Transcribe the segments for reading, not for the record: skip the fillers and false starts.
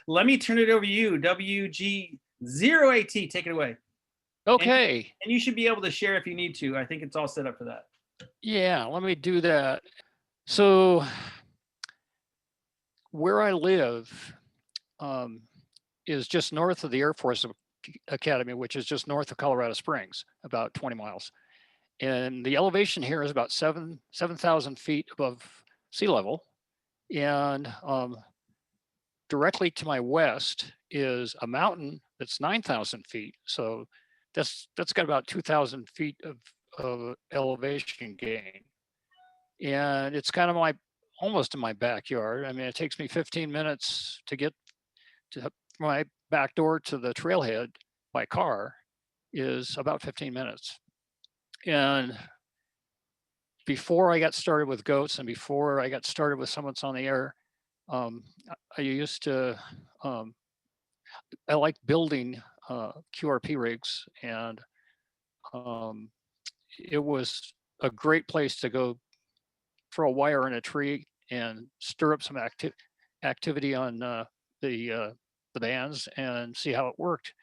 let me turn it over to you. WG0AT, take it away. Okay. And you should be able to share if you need to. I think it's all set up for that. Yeah, let me do that. So where I live is just north of the Air Force Academy, which is just north of Colorado Springs, about 20 miles. And the elevation here is about 7,000 feet above sea level. And directly to my west is a mountain that's 9,000 feet. So that's got about 2,000 feet of elevation gain. And it's kind of almost in my backyard. I mean, it takes me 15 minutes to get to my back door to the trailhead by car is about 15 minutes. And before I got started with goats and before I got started with Summits on the Air, I used to, I like building QRP rigs, and it was a great place to go throw a wire in a tree and stir up some activity on the bands and see how it worked.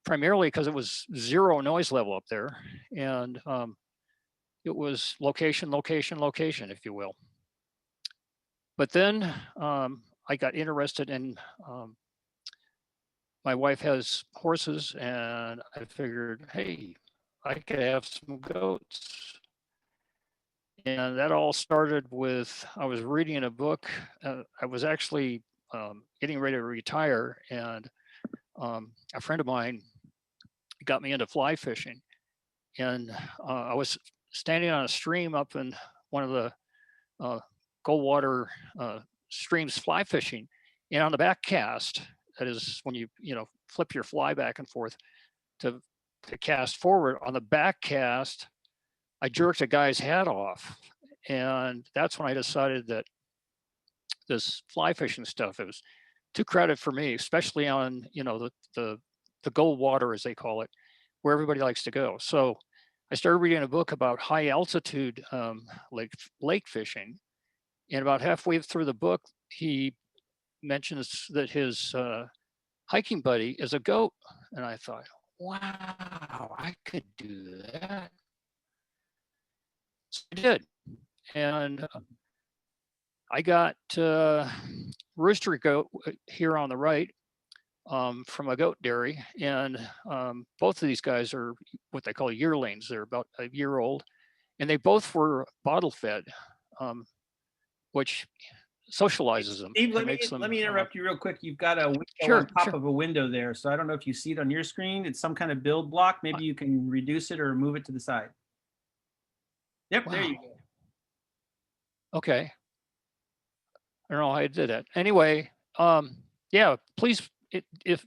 Primarily because it was zero noise level up there, and it was location, location, location, if you will. But then I got interested in. My wife has horses, and I figured, hey, I could have some goats. And that all started with, I was reading a book. I was actually getting ready to retire, and a friend of mine got me into fly fishing. And I was standing on a stream up in one of the Goldwater streams fly fishing. And on the back cast, that is when you flip your fly back and forth to cast forward, on the back cast, I jerked a guy's hat off. And that's when I decided that this fly fishing stuff, it was too crowded for me, especially on, the gold water, as they call it, where everybody likes to go. So I started reading a book about high altitude lake fishing. And about halfway through the book, he mentions that his hiking buddy is a goat. And I thought, wow, I could do that. So I did. And I got rooster goat here on the right from a goat dairy. And both of these guys are what they call yearlings. They're about a year old. And they both were bottle fed, which socializes them. Steve, let me interrupt you real quick. You've got a window on top of a window there. So I don't know if you see it on your screen. It's some kind of build block. Maybe you can reduce it or move it to the side. Yep, wow. There you go. Okay. I don't know how I did that. Anyway, yeah, please, if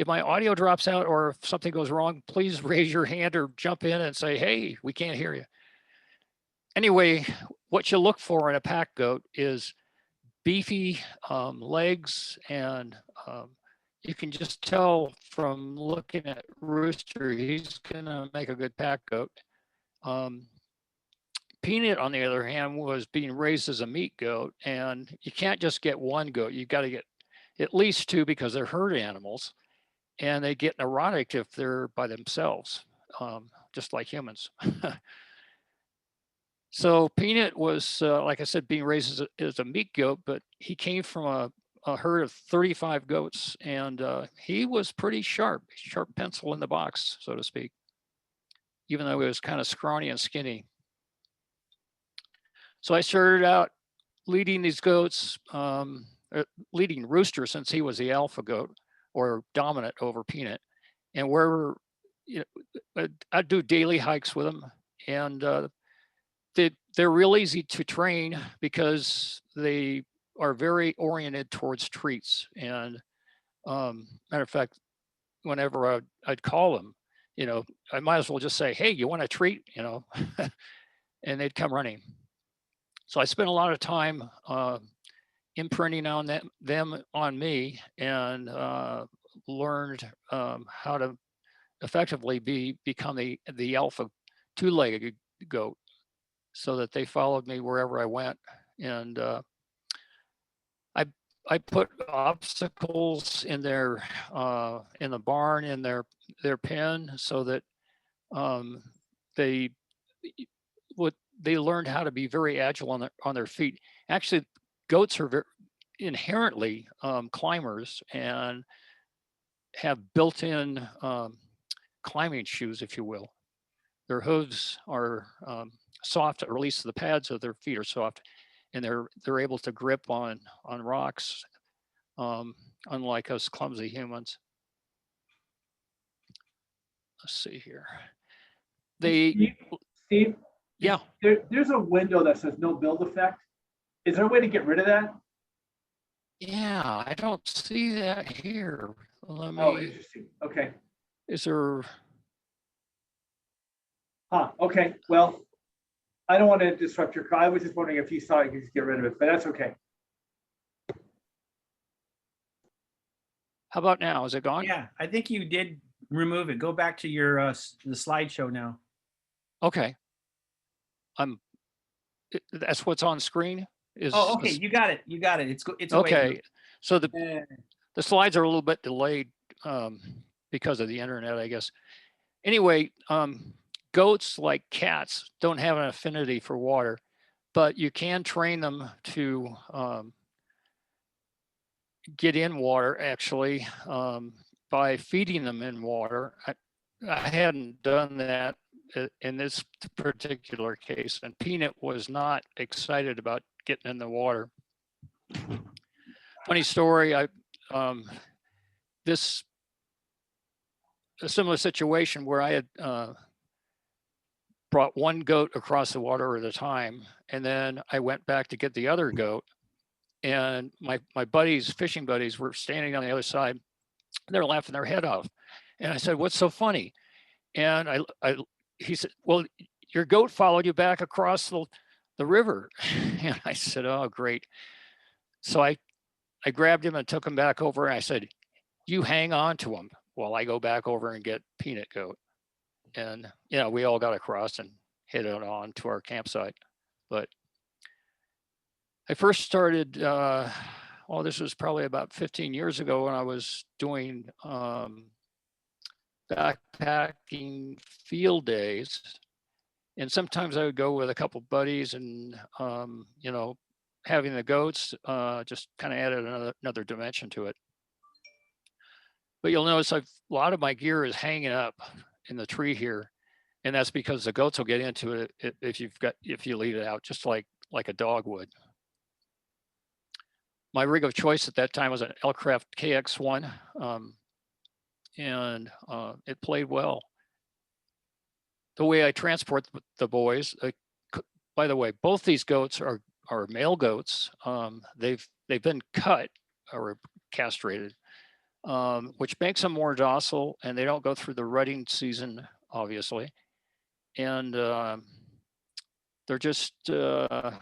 my audio drops out or if something goes wrong, please raise your hand or jump in and say, hey, we can't hear you. Anyway, what you look for in a pack goat is beefy legs, and you can just tell from looking at Rooster, he's gonna make a good pack goat. Peanut, on the other hand, was being raised as a meat goat, and you can't just get one goat. You got to get at least two because they're herd animals, and they get neurotic if they're by themselves, just like humans. So Peanut was, like I said, being raised as a meat goat, but he came from a herd of 35 goats, and he was pretty sharp pencil in the box, so to speak, even though he was kind of scrawny and skinny. So I started out leading these goats, leading Rooster since he was the alpha goat or dominant over Peanut. And wherever, I'd do daily hikes with them. And they're real easy to train because they are very oriented towards treats. And matter of fact, whenever I'd call them, I might as well just say, hey, you want a treat? And they'd come running. So I spent a lot of time imprinting on them on me, and learned how to effectively become the alpha two-legged goat, so that they followed me wherever I went. And I put obstacles in their in the barn in their pen so that they what they learned how to be very agile on their feet. Actually, goats are very, inherently climbers and have built-in climbing shoes, if you will. Their hooves are soft, or at least the pads of their feet are soft, and they're able to grip on rocks, unlike us clumsy humans. Let's see here. Steve, yeah. There's a window that says no build effect. Is there a way to get rid of that? Yeah, I don't see that here. Let me. Oh, interesting. Okay. Is there? Huh. Okay. Well, I don't want to disrupt your call. I was just wondering if you saw it, you could just get rid of it, but that's okay. How about now? Is it gone? Yeah, I think you did remove it. Go back to your the slideshow now. Okay. That's what's on screen. Oh, okay. You got it. You got it. It's away now. okay. So the slides are a little bit delayed because of the internet, I guess. Anyway, goats, like cats, don't have an affinity for water, but you can train them to get in water, actually, by feeding them in water. I hadn't done that in this particular case, and Peanut was not excited about getting in the water. Funny story, this a similar situation where I had brought one goat across the water at a time, and then I went back to get the other goat, and my buddies, fishing buddies, were standing on the other side. They're laughing their head off, and I said, "What's so funny?" And he said, "Well, your goat followed you back across the river." And I said, "Oh, great." So I grabbed him and took him back over, and I said, "You hang on to him while I go back over and get Peanut Goat." And, we all got across and headed on to our campsite. But I first started, this was probably about 15 years ago when I was doing backpacking field days. And sometimes I would go with a couple buddies, and, having the goats just kind of added another dimension to it. But you'll notice a lot of my gear is hanging up in the tree here, and that's because the goats will get into it if you leave it out, just like a dog would. My rig of choice at that time was an Elcraft KX1, and it played well. The way I transport the boys, by the way, both these goats are male goats. They've been cut or castrated, which makes them more docile, and they don't go through the rutting season, obviously. And they're just, I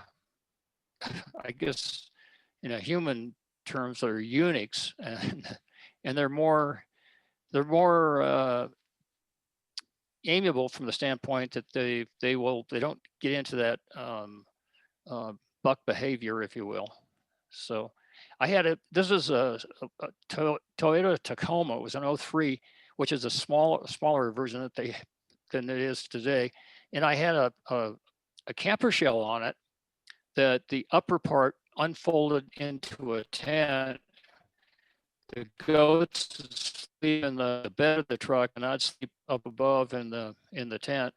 guess, in a human terms, they're eunuchs, and they're more amiable from the standpoint that they don't get into that buck behavior, if you will. So I had this is a Toyota Tacoma. It was an 03, which is a smaller version than it is today. And I had a camper shell on it that the upper part unfolded into a tent. The goats sleep in the bed of the truck, and I'd sleep up above in the tent.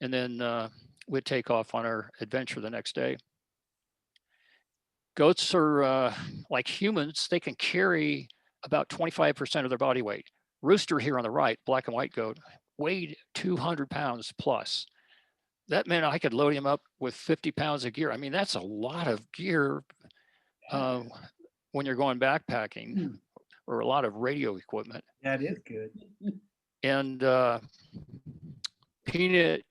And then we'd take off on our adventure the next day. Goats are like humans. They can carry about 25% of their body weight. Rooster here on the right, black and white goat, weighed 200 pounds plus. That meant I could load him up with 50 pounds of gear. I mean, that's a lot of gear when you're going backpacking, or a lot of radio equipment. That is good. And Peanut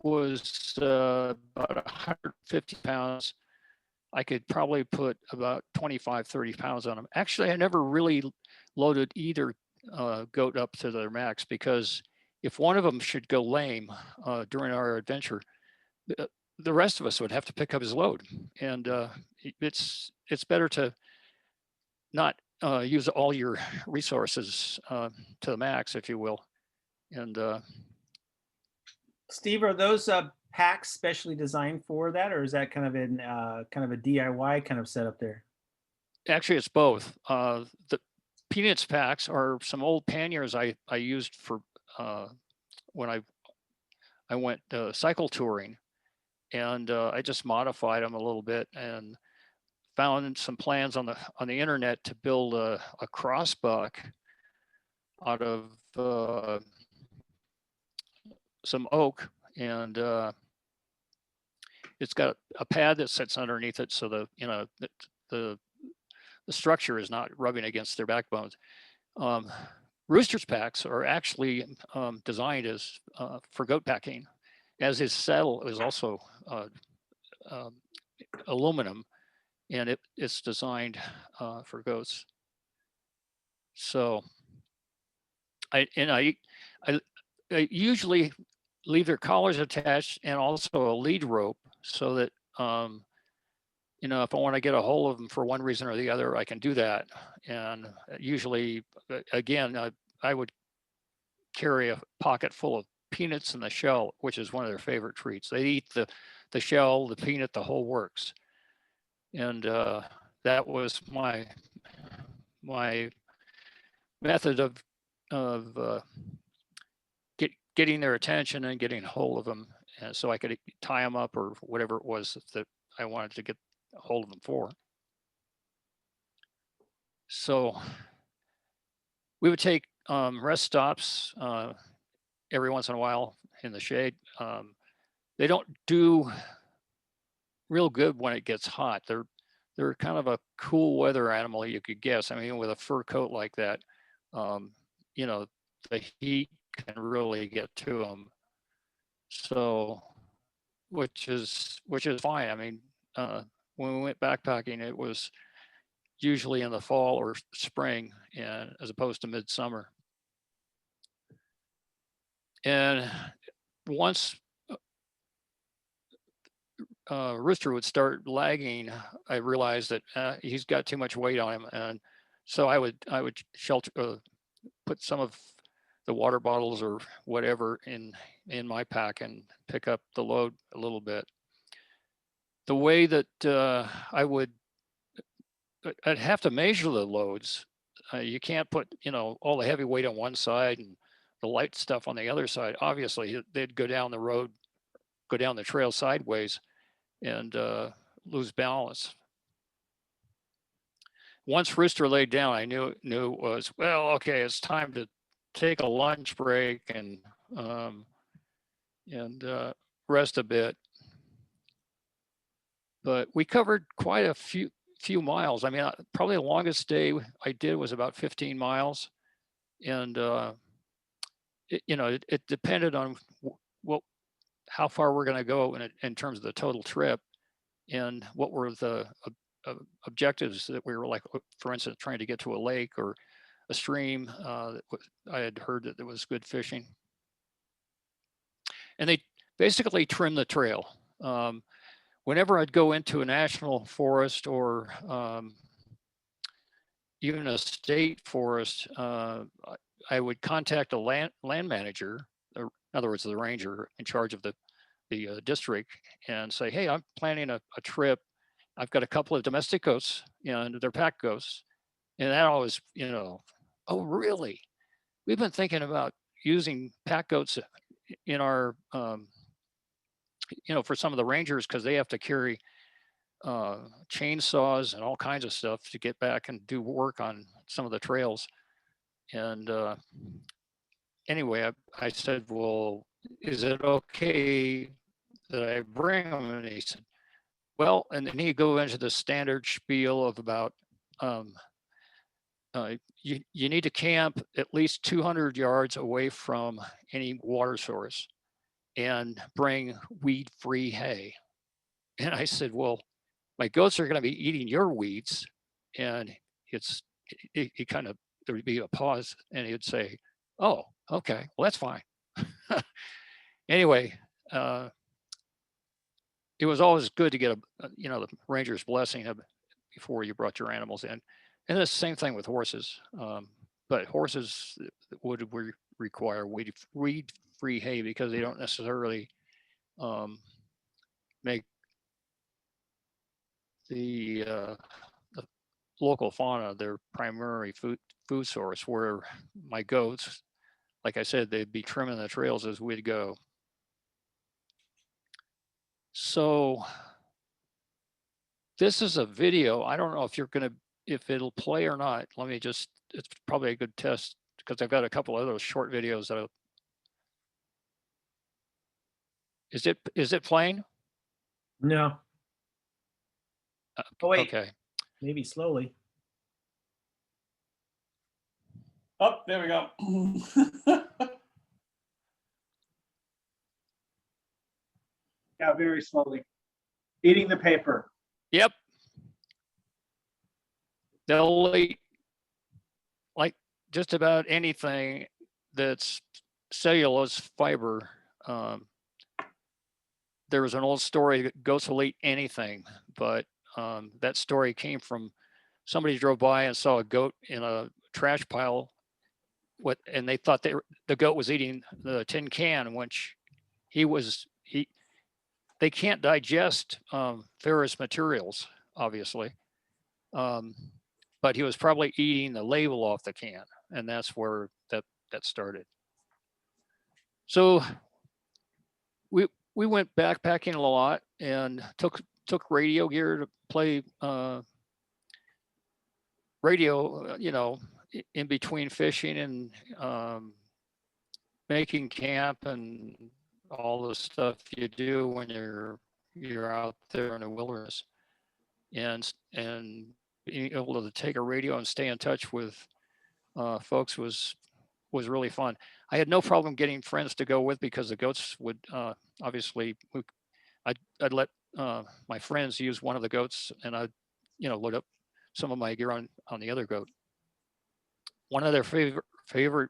was about 150 pounds. I could probably put about 25, 30 pounds on him. Actually, I never really loaded either goat up to their max, because if one of them should go lame during our adventure, the rest of us would have to pick up his load. And it's it's better to not use all your resources to the max, if you will. And Steve, are those packs specially designed for that, or is that kind of in kind of a DIY kind of setup there? actually, it's both. The Peanuts packs are some old panniers I used for when I went cycle touring, and I just modified them a little bit and found some plans on the internet to build a crossbuck out of some oak, and it's got a pad that sits underneath it, so the structure is not rubbing against their backbones. Rooster's packs are actually designed as for goat packing, as his saddle is also aluminum, and it's designed for goats. So I usually leave their collars attached and also a lead rope, so that if I want to get a hold of them for one reason or the other, I can do that. And usually, again, I would carry a pocket full of peanuts in the shell, which is one of their favorite treats. They eat the shell, the peanut, the whole works. And that was my method of getting their attention and getting a hold of them, and so I could tie them up or whatever it was that I wanted to get a hold of them for. So we would take rest stops every once in a while in the shade. They don't do real good when it gets hot. They're kind of a cool weather animal, you could guess. I mean, with a fur coat like that, the heat can really get to them. So, which is fine. I mean, when we went backpacking, it was usually in the fall or spring, and as opposed to midsummer. And once Rooster would start lagging, I realized that he's got too much weight on him, and so I would shelter, put some of the water bottles or whatever in my pack and pick up the load a little bit. The way that I'd have to measure the loads. You can't put all the heavy weight on one side and the light stuff on the other side. Obviously, they'd go down the road, go down the trail sideways, and lose balance. Once Rooster laid down, I knew it was, well, okay, it's time to take a lunch break and rest a bit. But we covered quite a few miles. I mean, probably the longest day I did was about 15 miles, and it depended on how far we're going to go in terms of the total trip, and what were the objectives that we were, like, for instance, trying to get to a lake or a stream. I had heard that there was good fishing, and they basically trim the trail. Whenever I'd go into a national forest or even a state forest, I would contact a land manager, or in other words, the ranger in charge of the district, and say, hey, I'm planning a trip. I've got a couple of domestic goats, and they're pack goats. And that always, oh, really? We've been thinking about using pack goats in our, for some of the rangers, because they have to carry chainsaws and all kinds of stuff to get back and do work on some of the trails. And anyway, I said, well, is it okay that I bring them? And he said, well, and then he'd go into the standard spiel of about, you need to camp at least 200 yards away from any water source and bring weed-free hay. And I said, well, my goats are going to be eating your weeds. And he kind of, there would be a pause, and he'd say, oh, okay, well, that's fine. Anyway, it was always good to get the ranger's blessing of, before you brought your animals in. And it's the same thing with horses. But horses would require weed-free hay because they don't necessarily make the local fauna their primary food source, where my goats, like I said, they'd be trimming the trails as we'd go. So this is a video. I don't know if it'll play or not. Let me just, it's probably a good test because I've got a couple of those short videos that is it playing? No. Oh, wait. Okay. Maybe slowly. Oh, there we go. Yeah, very slowly. Eating the paper. Yep. They'll eat like just about anything that's cellulose fiber. There was an old story that goats will eat anything, but that story came from somebody drove by and saw a goat in a trash pile, and they thought the goat was eating the tin can, which they can't digest ferrous materials, obviously. But he was probably eating the label off the can, and that's where that started. So we went backpacking a lot and took radio gear to play radio, in between fishing and making camp and all the stuff you do when you're out there in the wilderness, and being able to take a radio and stay in touch with folks was really fun. I had no problem getting friends to go with because the goats would obviously I'd let my friends use one of the goats, and I'd load up some of my gear on the other goat. One of their favorite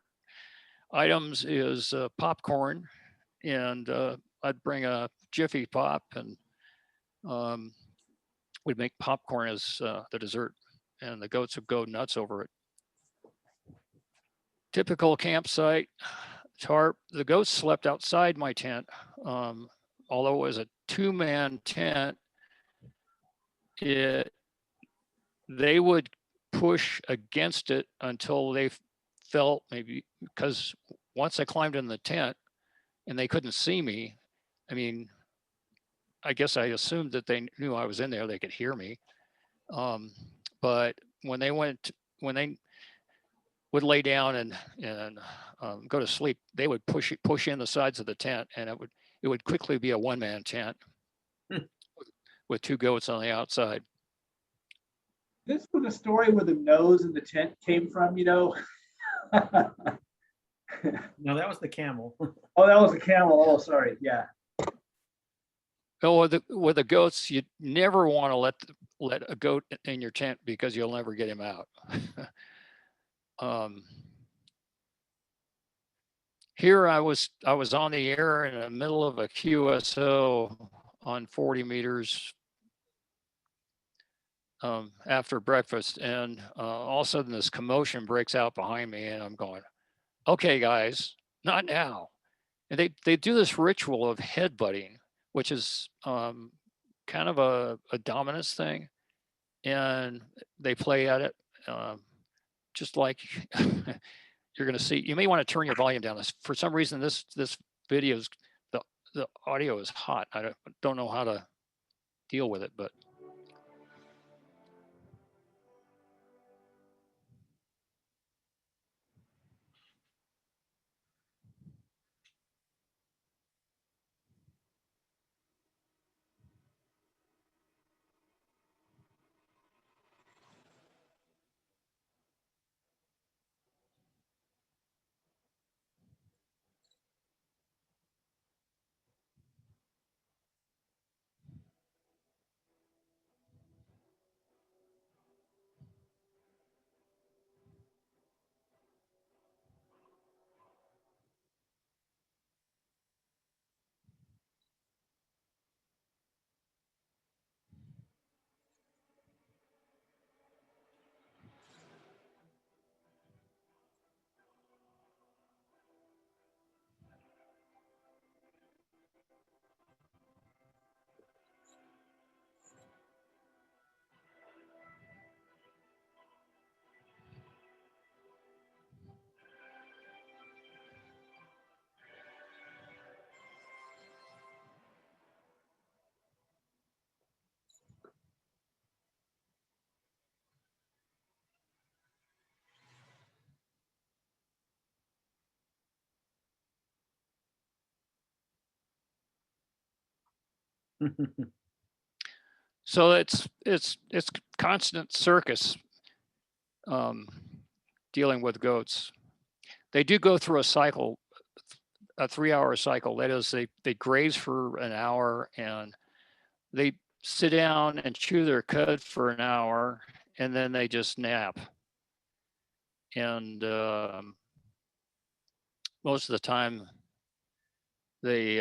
items is popcorn, and I'd bring a Jiffy Pop, and we'd make popcorn as the dessert, and the goats would go nuts over it. Typical campsite tarp. The goats slept outside my tent. Although it was a 2-man tent, they would push against it until they felt, maybe because once I climbed in the tent and they couldn't see me, I mean, I guess I assumed that they knew I was in there, they could hear me. But when they would lay down and go to sleep, they would push in the sides of the tent, and it would quickly be a 1-man tent with 2 goats on the outside. This was a story where the nose in the tent came from, No, that was the camel. Oh, that was a camel. Oh, sorry. Yeah. Oh, with the goats, you never want to let a goat in your tent because you'll never get him out. Here I was on the air in the middle of a QSO on 40 meters after breakfast, and all of a sudden this commotion breaks out behind me, and I'm going, okay, guys, not now. And they do this ritual of headbutting, which is kind of a dominance thing, and they play at it just like you're going to see. You may want to turn your volume down. For some reason, this video's the audio is hot. I don't know how to deal with it, but. So it's constant circus dealing with goats. They do go through a cycle, a 3-hour cycle. That is, they graze for an hour and they sit down and chew their cud for an hour, and then they just nap. And most of the time, they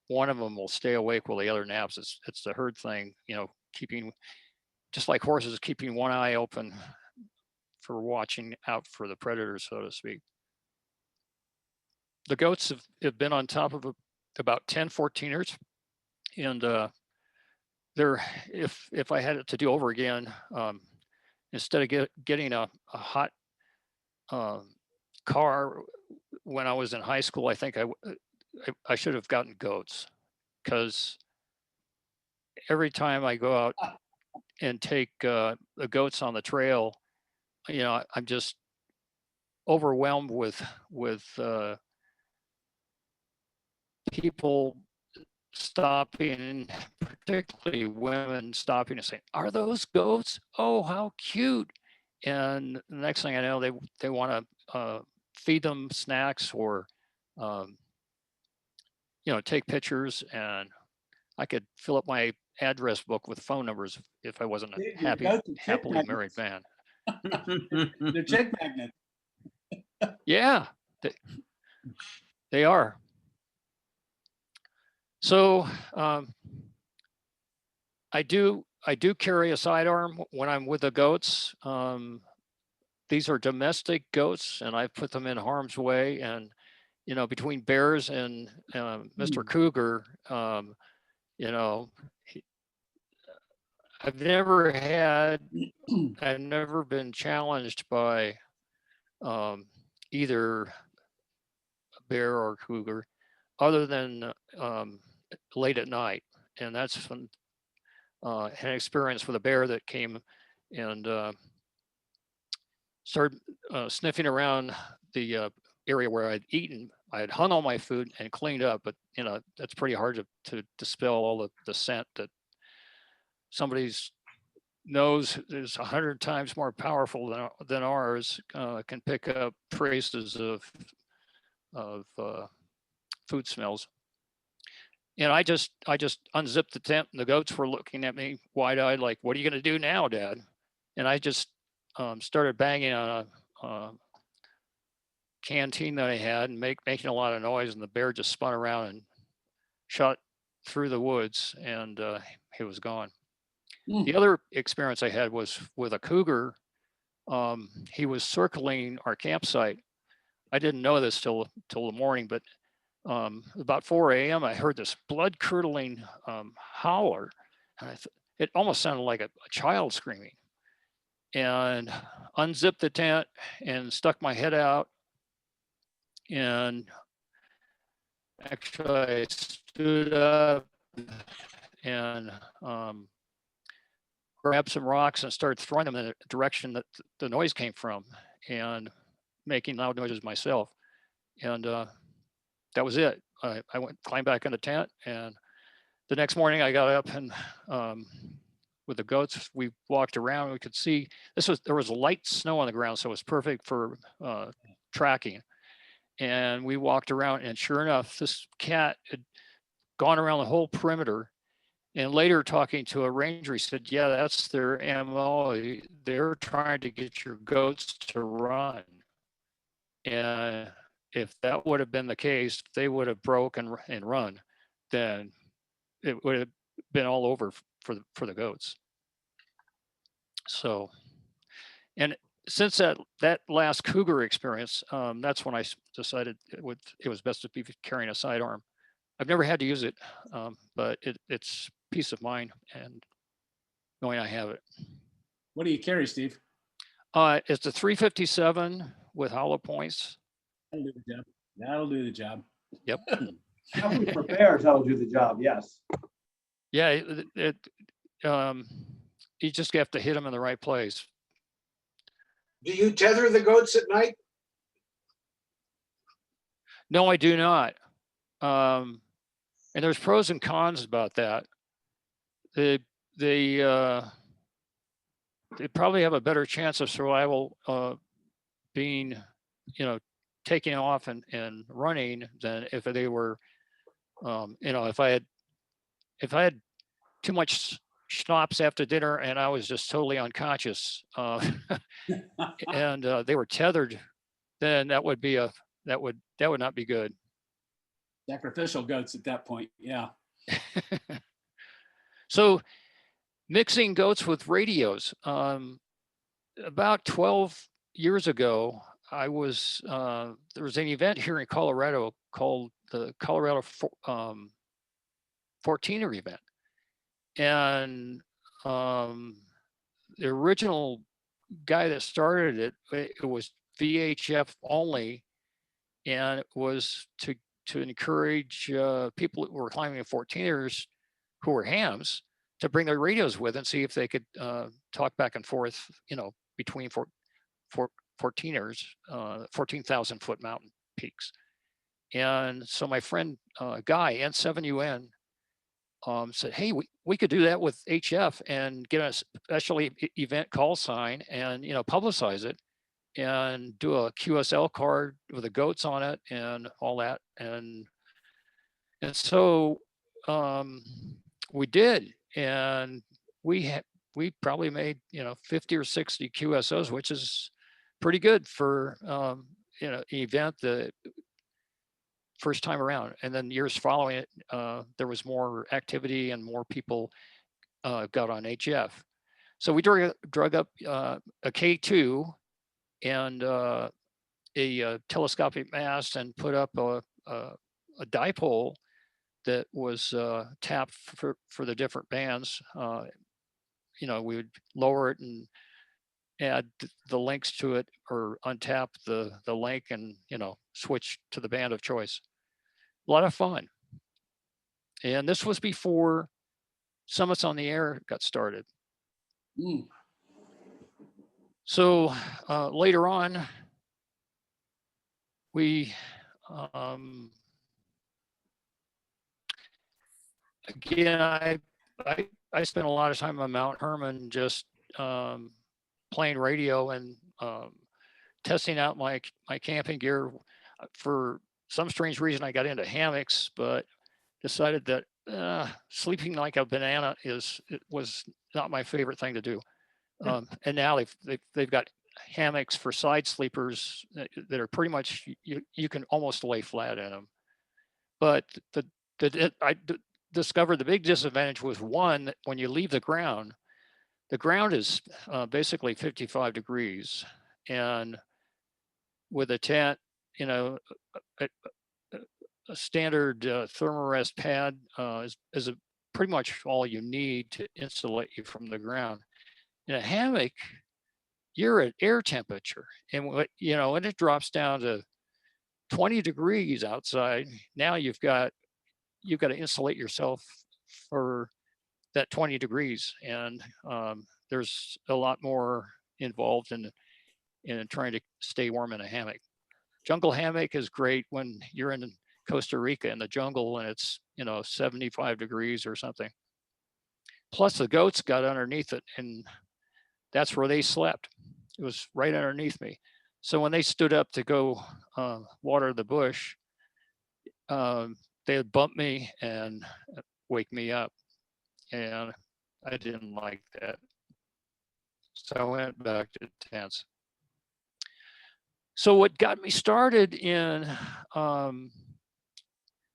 one of them will stay awake while the other naps. It's the herd thing, you know, keeping, just like horses, keeping one eye open for watching out for the predators, so to speak. The goats have been on top of about 10, 14ers. And they're, if I had it to do over again, instead of getting a hot car when I was in high school, I think I should have gotten goats, because every time I go out and take the goats on the trail, you know, I'm just overwhelmed with people stopping, particularly women stopping and saying, "Are those goats? Oh, how cute!" And the next thing I know, they want to feed them snacks or you know, take pictures, and I could fill up my address book with phone numbers if I wasn't a happily married man. They're chick magnets. Yeah, they are. So I do carry a sidearm when I'm with the goats. These are domestic goats, and I've put them in harm's way. And you know, between bears and Mr. Cougar, you know, I've never been challenged by either a bear or cougar, other than late at night. And that's when had an experience with a bear that came and started sniffing around the area where I'd eaten. I had hung all my food and cleaned up, but you know, that's pretty hard to dispel all the scent that somebody's nose is 100 times more powerful than ours, can pick up traces of food smells. And I just unzipped the tent, and the goats were looking at me wide-eyed, like, "What are you going to do now, Dad?" And I just started banging on a canteen that I had and making a lot of noise, and the bear just spun around and shot through the woods, and he was gone. The other experience I had was with a cougar. He was circling our campsite. I didn't know this till the morning, but about 4 a.m. I heard this blood-curdling howler, and it almost sounded like a child screaming. And unzipped the tent and stuck my head out, and actually I stood up and grabbed some rocks and started throwing them in the direction that the noise came from, and making loud noises myself. And that was it. I climbed back in the tent, and the next morning I got up and with the goats, we walked around. We could see there was light snow on the ground, so it was perfect for tracking. And we walked around, and sure enough, this cat had gone around the whole perimeter. And later, talking to a ranger, he said, "Yeah, that's their MO. They're trying to get your goats to run. And if that would have been the case, they would have broke and run. Then it would have been all over for the goats." So, and since that last cougar experience, that's when I decided it was best to be carrying a sidearm. I've never had to use it, but it's peace of mind and knowing I have it. What do you carry, Steve? It's a 357 with hollow points. That'll do the job. That'll do the job. Yep. Definitely for bears, that'll do the job, yes. Yeah, you just have to hit them in the right place. Do you tether the goats at night? No, I do not. And there's pros and cons about that. They probably have a better chance of survival being, taking off and running than if they were, if I had too much schnapps after dinner and I was just totally unconscious, and they were tethered, then that would not be good. Sacrificial goats at that point. Yeah. So mixing goats with radios. About 12 years ago, there was an event here in Colorado called the Colorado 14er event. And the original guy that started it, it was VHF only, and it was to encourage people who were climbing in 14ers who were hams to bring their radios with and see if they could talk back and forth, between 14ers, 14,000 foot mountain peaks. And so my friend Guy, N7UN, said, hey, we could do that with HF and get a special event call sign and, publicize it and do a QSL card with the goats on it and all that. And so we did, and we probably made, 50 or 60 QSOs, which is pretty good for, an event the first time around. And then years following it, there was more activity and more people got on HF. So we drug up a K2 and a telescopic mast and put up a dipole that was tapped for the different bands. We would lower it and add the links to it, or untap the link and, switch to the band of choice. A lot of fun. And this was before Summits on the Air got started. Mm. So later on, we again, I spent a lot of time on Mount Herman just playing radio and testing out my camping gear. For some strange reason, I got into hammocks, but decided that sleeping like a banana was not my favorite thing to do. And now they've got hammocks for side sleepers that are pretty much, you can almost lay flat in them. But I discovered the big disadvantage was, one, that when you leave the ground is basically 55 degrees, and with a tent, a standard thermarest pad is pretty much all you need to insulate you from the ground. In a hammock, you're at air temperature, and when it drops down to 20 degrees outside, now you've got to insulate yourself for that 20 degrees, and there's a lot more involved in trying to stay warm in a hammock. Jungle hammock is great when you're in Costa Rica in the jungle and it's 75 degrees or something. Plus the goats got underneath it, and that's where they slept. It was right underneath me. So when they stood up to go water the bush, they would bump me and wake me up, and I didn't like that. So I went back to tents. So what got me started in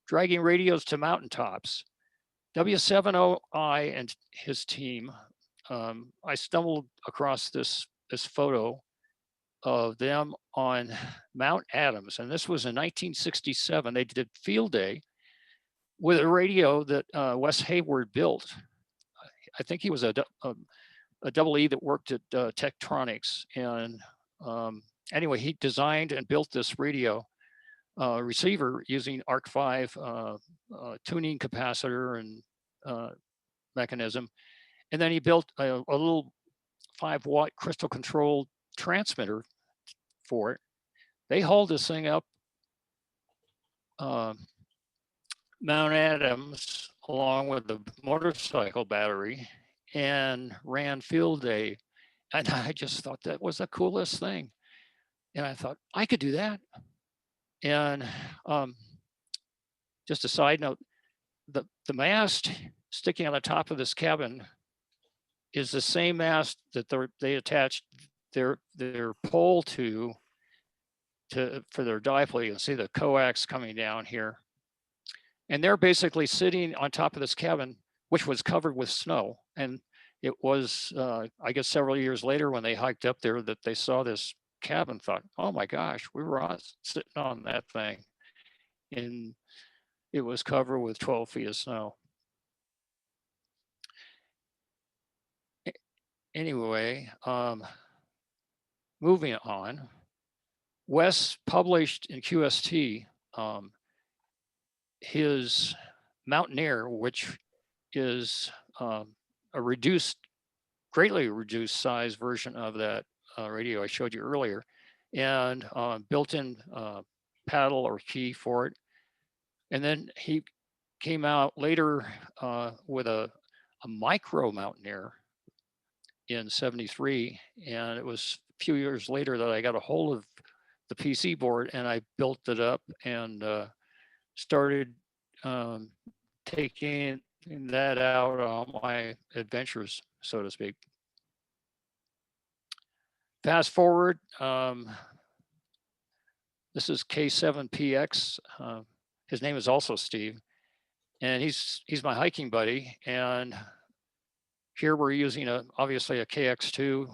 dragging radios to mountaintops, W7OI and his team, I stumbled across this photo of them on Mount Adams, and this was in 1967. They did field day with a radio that Wes Hayward built. I think he was a double E that worked at Tektronix, and anyway, he designed and built this radio receiver using ARC5 tuning capacitor and mechanism. And then he built a little 5-watt crystal controlled transmitter for it. They hauled this thing up Mount Adams along with the motorcycle battery and ran field day. And I just thought that was the coolest thing. And I thought I could do that. And just a side note, the mast sticking on the top of this cabin is the same mast that they attached their pole to for their dipole. You can see the coax coming down here. And they're basically sitting on top of this cabin, which was covered with snow. And it was, I guess, several years later when they hiked up there that they saw this cabin, thought, oh my gosh, we were sitting on that thing. And it was covered with 12 feet of snow. Anyway, moving on, Wes published in QST his Mountaineer, which is a greatly reduced size version of that radio I showed you earlier, and built-in paddle or key for it. And then he came out later with a micro Mountaineer in '73, and it was a few years later that I got a hold of the PC board and I built it up and started taking that out on my adventures, so to speak. Fast forward, this is K7PX. His name is also Steve, and he's my hiking buddy. And here we're using obviously a KX2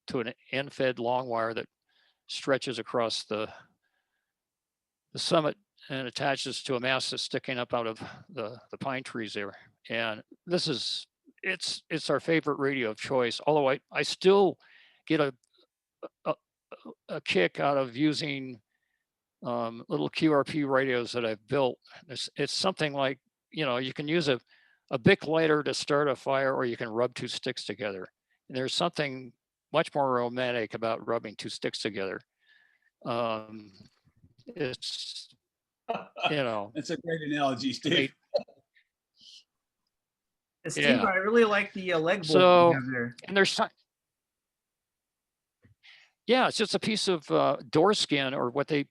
to an end-fed long wire that stretches across the summit and attaches to a mast that's sticking up out of the pine trees there. And this is, it's our favorite radio of choice. Although I still get a kick out of using little QRP radios that I've built. It's something like, you can use a Bic lighter to start a fire, or you can rub two sticks together. And there's something much more romantic about rubbing two sticks together. It's, That's a great analogy, Steve. Steve, yeah. I really like the leg bolt So, you have there. and there's, yeah, it's just a piece of door skin, or what they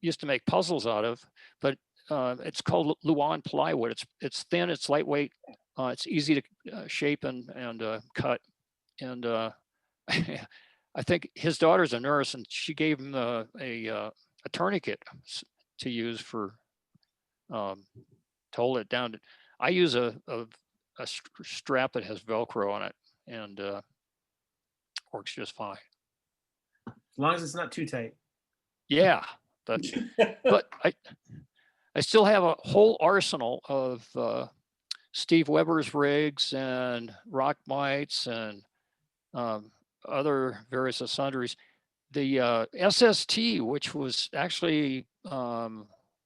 used to make puzzles out of, but it's called Luan plywood. It's thin, it's lightweight, it's easy to shape and cut. And I think his daughter's a nurse, and she gave him a tourniquet to use for to hold it down. I use a strap that has Velcro on it, and works just fine. As long as it's not too tight. Yeah, but I still have a whole arsenal of Steve Weber's rigs and rock mites and other various sundries. The SST, which was actually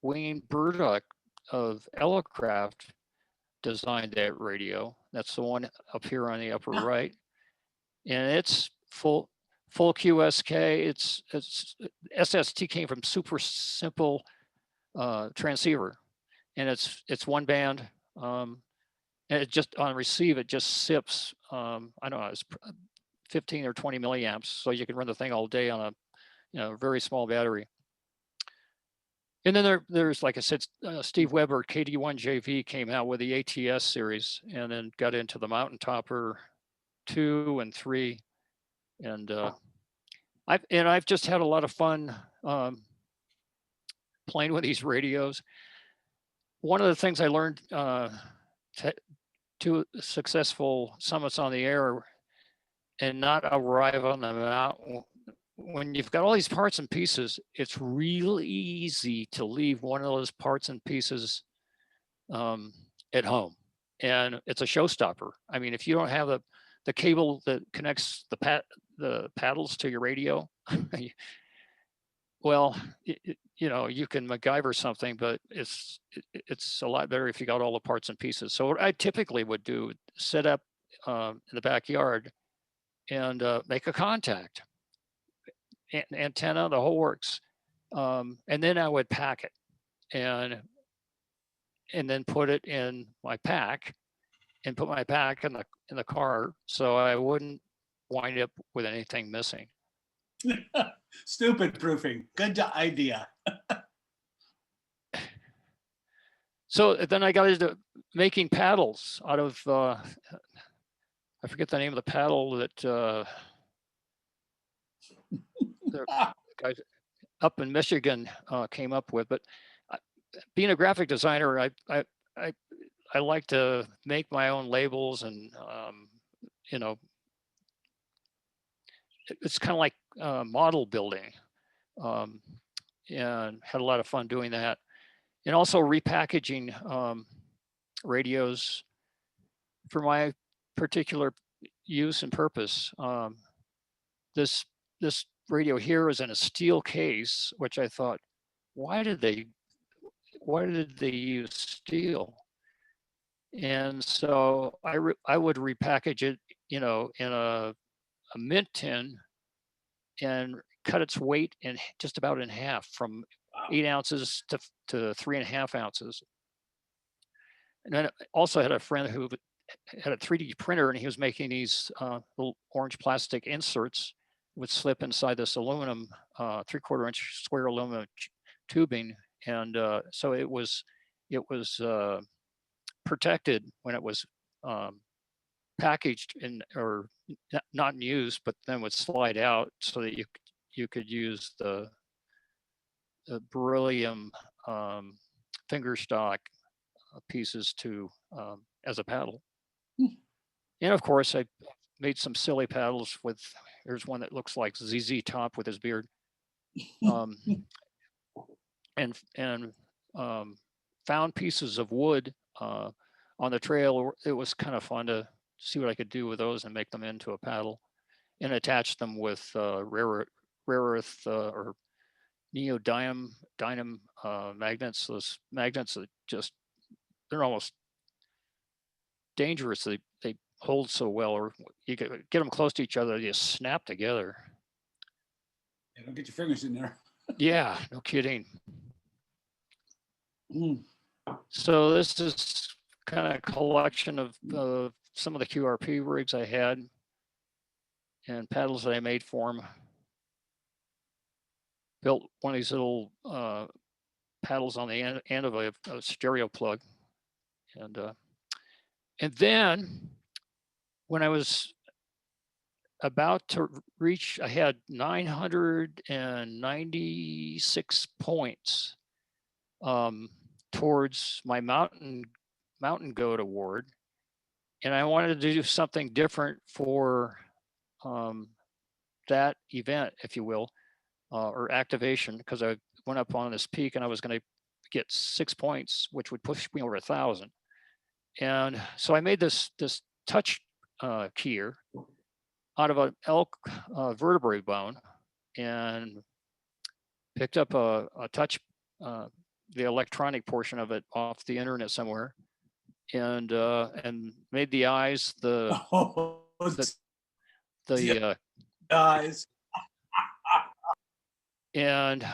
Wayne Burdock of Elecraft, designed that radio. That's the one up here on the upper right, and it's full QSK. It's SST came from Super Simple transceiver, and it's one band, and it just on receive it just sips. I don't know, it's 15 or 20 milliamps, so you can run the thing all day on a very small battery. And then there's, like I said, Steve Weber, KD1JV came out with the ATS series, and then got into the Mountain Topper 2 and 3. And I've just had a lot of fun playing with these radios. One of the things I learned to successful summits on the air and not arrive on the mountain, when you've got all these parts and pieces, it's really easy to leave one of those parts and pieces at home, and it's a showstopper. I mean, if you don't have the cable that connects the paddles to your radio, well, you can MacGyver something, but it's a lot better if you got all the parts and pieces. So what I typically would do, set up in the backyard and make a contact, antenna, the whole works. And then I would pack it. and then put it in my pack and put my pack in the car so I wouldn't wind up with anything missing. Stupid proofing. Good idea. So then I got into making paddles out of, I forget the name of the paddle that the guys up in Michigan came up with. But being a graphic designer, I like to make my own labels, and you know, it's kind of like model building, and had a lot of fun doing that. And also repackaging radios for my particular use and purpose. This radio here is in a steel case, which I thought, why did they use steel? And so I would repackage it, you know, in a mint tin and cut its weight in just about in half, from 8 ounces to 3.5 ounces. And then I also had a friend who had a 3D printer, and he was making these little orange plastic inserts would slip inside this aluminum 3/4 inch square aluminum tubing, and so it was protected when it was packaged in, or not in use, but then would slide out so that you could use the beryllium finger stock pieces to as a paddle. And of course, I made some silly paddles with. There's one that looks like ZZ Top with his beard, and found pieces of wood on the trail. It was kind of fun to see what I could do with those and make them into a paddle, and attach them with rare earth or neodymium magnets. Those magnets that they're almost dangerous. They hold so well, or you get them close to each other, they just snap together. Yeah, don't get your fingers in there. Yeah, no kidding. So this is kind of a collection of some of the QRP rigs I had and paddles that I made for them. Built one of these little paddles on the end of a stereo plug, and then when I was about to reach, I had 996 points towards my Mountain Goat Award, and I wanted to do something different for that event, if you will, or activation, because I went up on this peak and I was going to get 6 points, which would push me over 1,000. And so I made this touch keyer out of an elk vertebrae bone, and picked up a touch, the electronic portion of it off the internet somewhere, and made the eyes, the eyes, and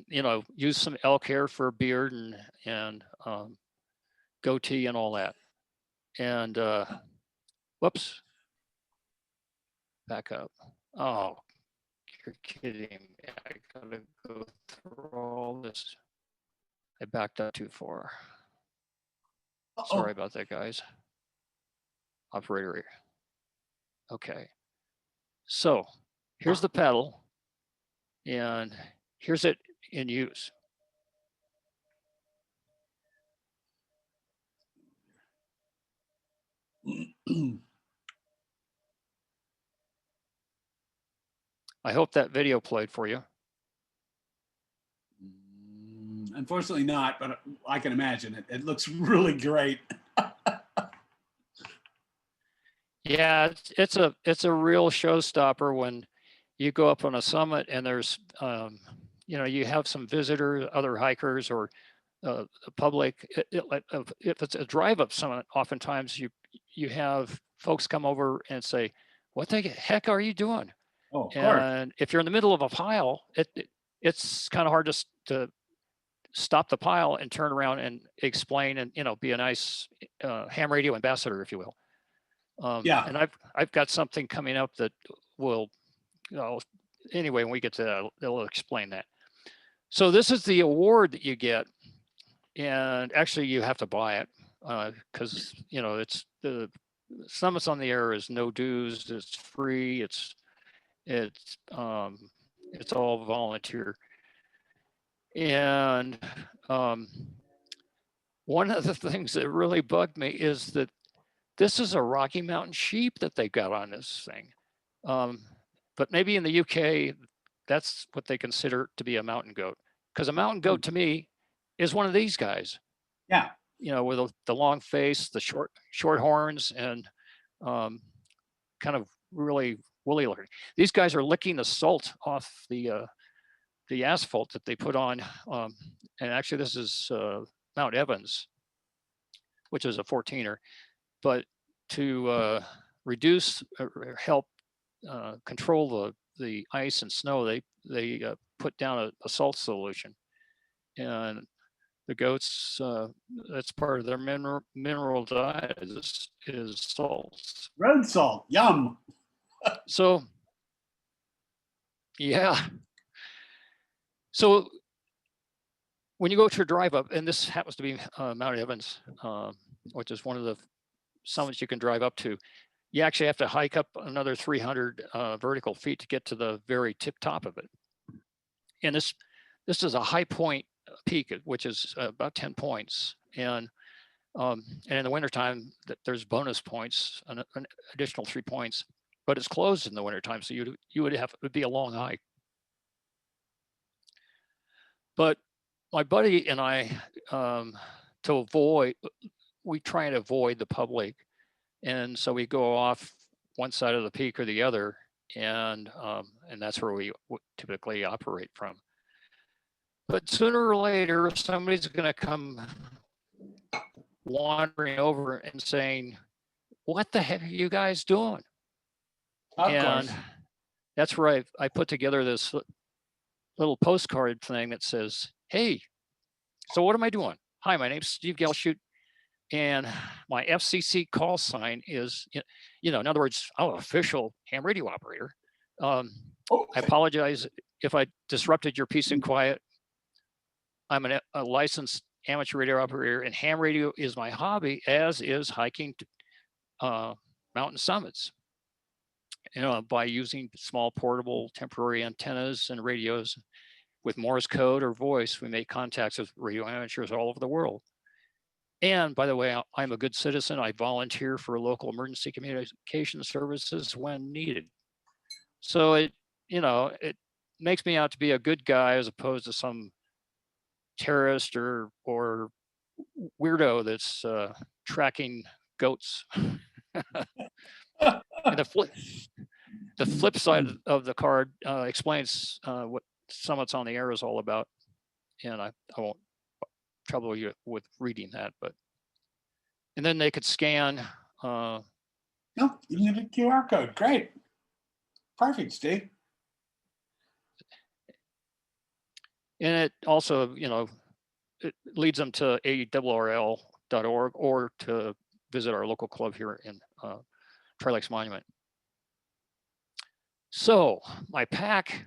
you know, use some elk hair for a beard and goatee and all that. And whoops, back up. Oh, you're kidding me. I gotta go through all this. I backed up too far. Sorry about that, guys. Operator. Okay. So here's the pedal, and here's it in use. I hope that video played for you. Unfortunately not, but I can imagine it. It looks really great. Yeah, it's a real showstopper when you go up on a summit and there's, you know, you have some visitors, other hikers, or the public. If it's a drive-up summit, oftentimes you have folks come over and say, "What the heck are you doing?" Oh, of course. And if you're in the middle of a pile, it's kind of hard to stop the pile and turn around and explain and, be a nice ham radio ambassador, if you will. Yeah. And I've got something coming up that will, anyway, when we get to that, they'll explain that. So this is the award that you get, and actually you have to buy it because it's the Summits on the Air is no dues, it's free, it's all volunteer. And one of the things that really bugged me is that this is a Rocky Mountain sheep that they got on this thing. But maybe in the UK, that's what they consider to be a mountain goat. Because a mountain goat to me is one of these guys. Yeah. With the long face, the short horns, and kind of really woolly looking. These guys are licking the salt off the asphalt that they put on. And actually, this is Mount Evans, which is a 14er. But to reduce or help control the ice and snow, they put down a salt solution, and the goats, that's part of their mineral diet is salts. Road salt, yum. So, yeah. So when you go to a drive up, and this happens to be Mount Evans, which is one of the summits you can drive up to, you actually have to hike up another 300 vertical feet to get to the very tip top of it. And this is a high point peak, which is about 10 points. And in the wintertime, there's bonus points, an additional 3 points, but it's closed in the wintertime. So it would be a long hike. But my buddy and I, we try and avoid the public. And so we go off one side of the peak or the other, and that's where we typically operate from. But sooner or later, somebody's going to come wandering over and saying, "What the heck are you guys doing?" And that's where I put together this little postcard thing that says, "Hey, so what am I doing? Hi, my name's Steve Galchutt, and my FCC call sign is, in other words, I'm an official ham radio operator. I apologize if I disrupted your peace and quiet. I'm a licensed amateur radio operator, and ham radio is my hobby, as is hiking mountain summits. By using small portable temporary antennas and radios with Morse code or voice, we make contacts with radio amateurs all over the world. And by the way, I'm a good citizen. I volunteer for local emergency communication services when needed. So it makes me out to be a good guy as opposed to some terrorist or weirdo that's tracking goats." And the flip side of the card explains what Summits on the Air is all about, and I won't trouble you with reading that, and then they could scan. No, you need a QR code. Great. Perfect, Steve. And it also, it leads them to ARRL.org or to visit our local club here in Tri Lakes Monument. So my pack,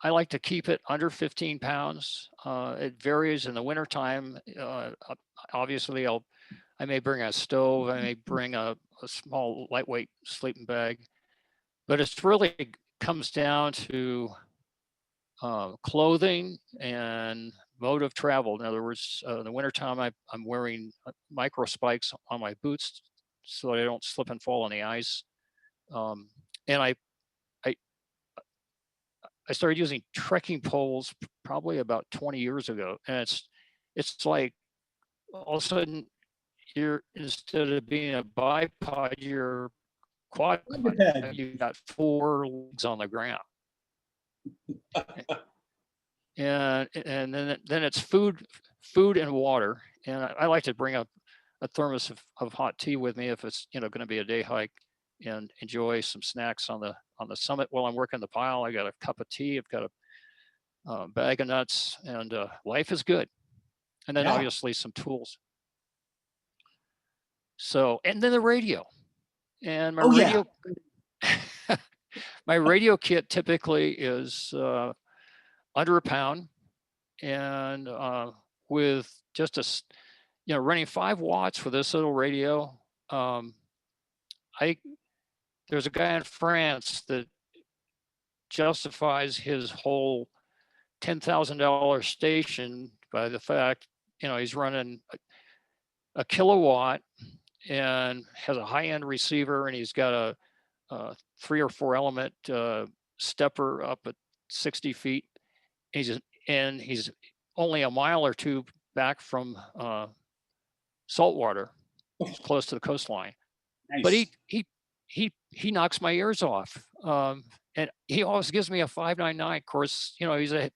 I like to keep it under 15 pounds. It varies in the wintertime. Obviously, I may bring a stove. I may bring a small lightweight sleeping bag, but it's really comes down to clothing and mode of travel. In other words, in the wintertime, I'm wearing micro spikes on my boots so that I don't slip and fall on the ice. And I started using trekking poles probably about 20 years ago. And it's like all of a sudden instead of being a bipod, you're quad. You got 4 legs on the ground. and then it's food and water. And I like to bring up a thermos of hot tea with me if it's going to be a day hike, and enjoy some snacks on the summit while I'm working the pile. I got a cup of tea. I've got bag of nuts, and life is good. And then Yeah. obviously some tools. So, and then the radio. And my Oh, yeah. radio, my radio kit typically is under a pound, and with just running 5 watts for this little radio. There's a guy in France that justifies his whole $10,000 station by the fact, he's running a kilowatt and has a high-end receiver, and he's got a 3 or 4 element stepper up at 60 feet. And he's only a mile or 2 back from saltwater. He's close to the coastline. Nice. But he knocks my ears off. And he always gives me a 599. Of course, he's a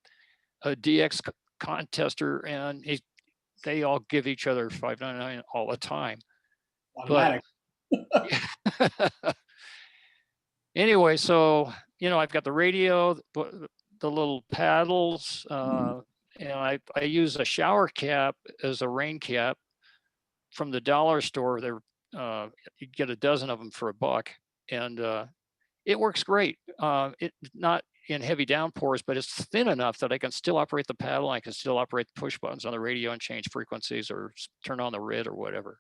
DX contester, and they all give each other 599 all the time. Automatic. But anyway, so I've got the radio, the little paddles, and I use a shower cap as a rain cap from the dollar store. You get a dozen of them for $1, and it works great. It not in heavy downpours, but it's thin enough that I can still operate the paddle. I can still operate the push buttons on the radio and change frequencies or turn on the RID or whatever.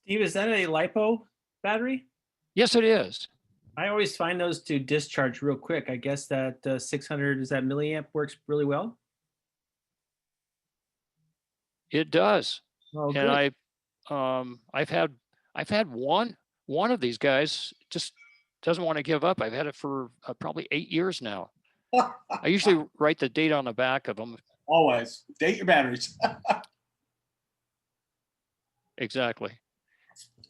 Steve, is that a LiPo battery? Yes, it is. I always find those to discharge real quick. I guess that 600, is that milliamp, works really well? It does. Oh, good. And I've had one of these guys just doesn't want to give up. I've had it for probably 8 years now. I usually write the date on the back of them. Always date your batteries. Exactly.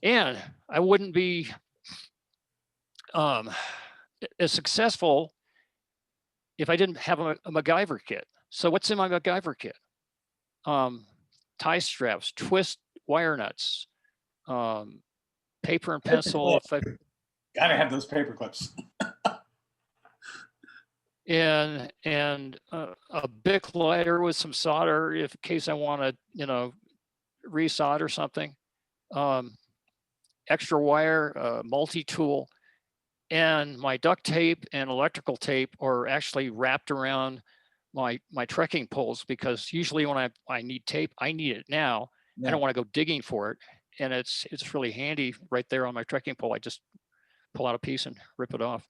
And I wouldn't be as successful if I didn't have a MacGyver kit. So what's in my MacGyver kit? Tie straps, twist wire nuts, paper and pencil. Gotta have those paper clips. and a Bic lighter with some solder in case I want to, resolder something. Extra wire, multi-tool, and my duct tape and electrical tape are actually wrapped around my trekking poles, because usually when I need tape, I need it now. Yeah. I don't want to go digging for it, and it's really handy right there on my trekking pole. I just pull out a piece and rip it off.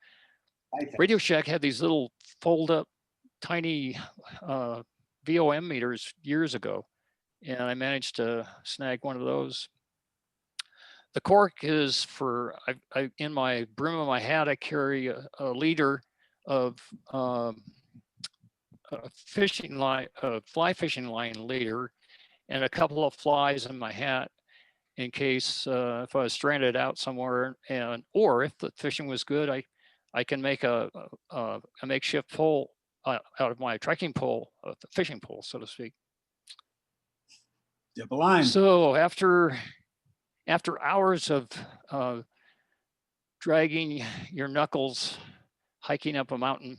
Radio Shack had these little fold up tiny VOM meters years ago, and I managed to snag one of those. The cork is for, I in my brim of my hat, I carry a liter of a fishing line, fly fishing line leader, and a couple of flies in my hat in case if I was stranded out somewhere, or if the fishing was good, I can make a makeshift pole out of my trekking pole, the fishing pole, so to speak. Dip a line. So after hours of dragging your knuckles, hiking up a mountain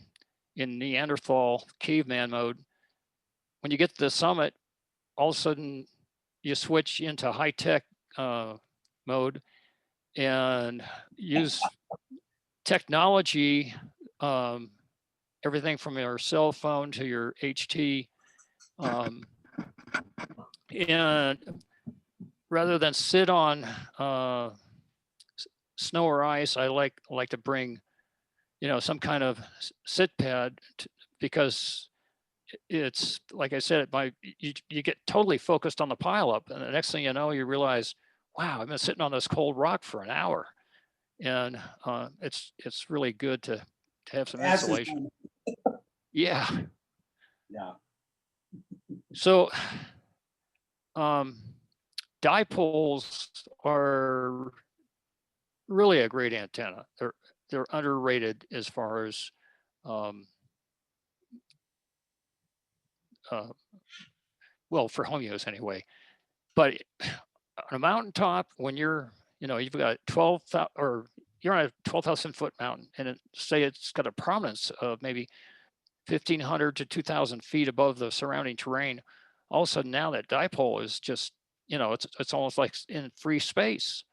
in Neanderthal caveman mode, when you get to the summit, all of a sudden you switch into high-tech mode and use technology, everything from your cell phone to your HT, and rather than sit on snow or ice, I like to bring, some kind of sit pad, because it's like I said, you get totally focused on the pileup, and the next thing you know, you realize, wow, I've been sitting on this cold rock for an hour, and it's really good to have some insulation. Yeah. Yeah. So, dipoles are really a great antenna. They're underrated as far as well, for home use anyway. But on a mountaintop, when you've got 12,000, or you're on a 12,000 foot mountain, and say it's got a prominence of maybe 1,500 to 2,000 feet above the surrounding terrain, all of a sudden now that dipole is just, it's almost like in free space.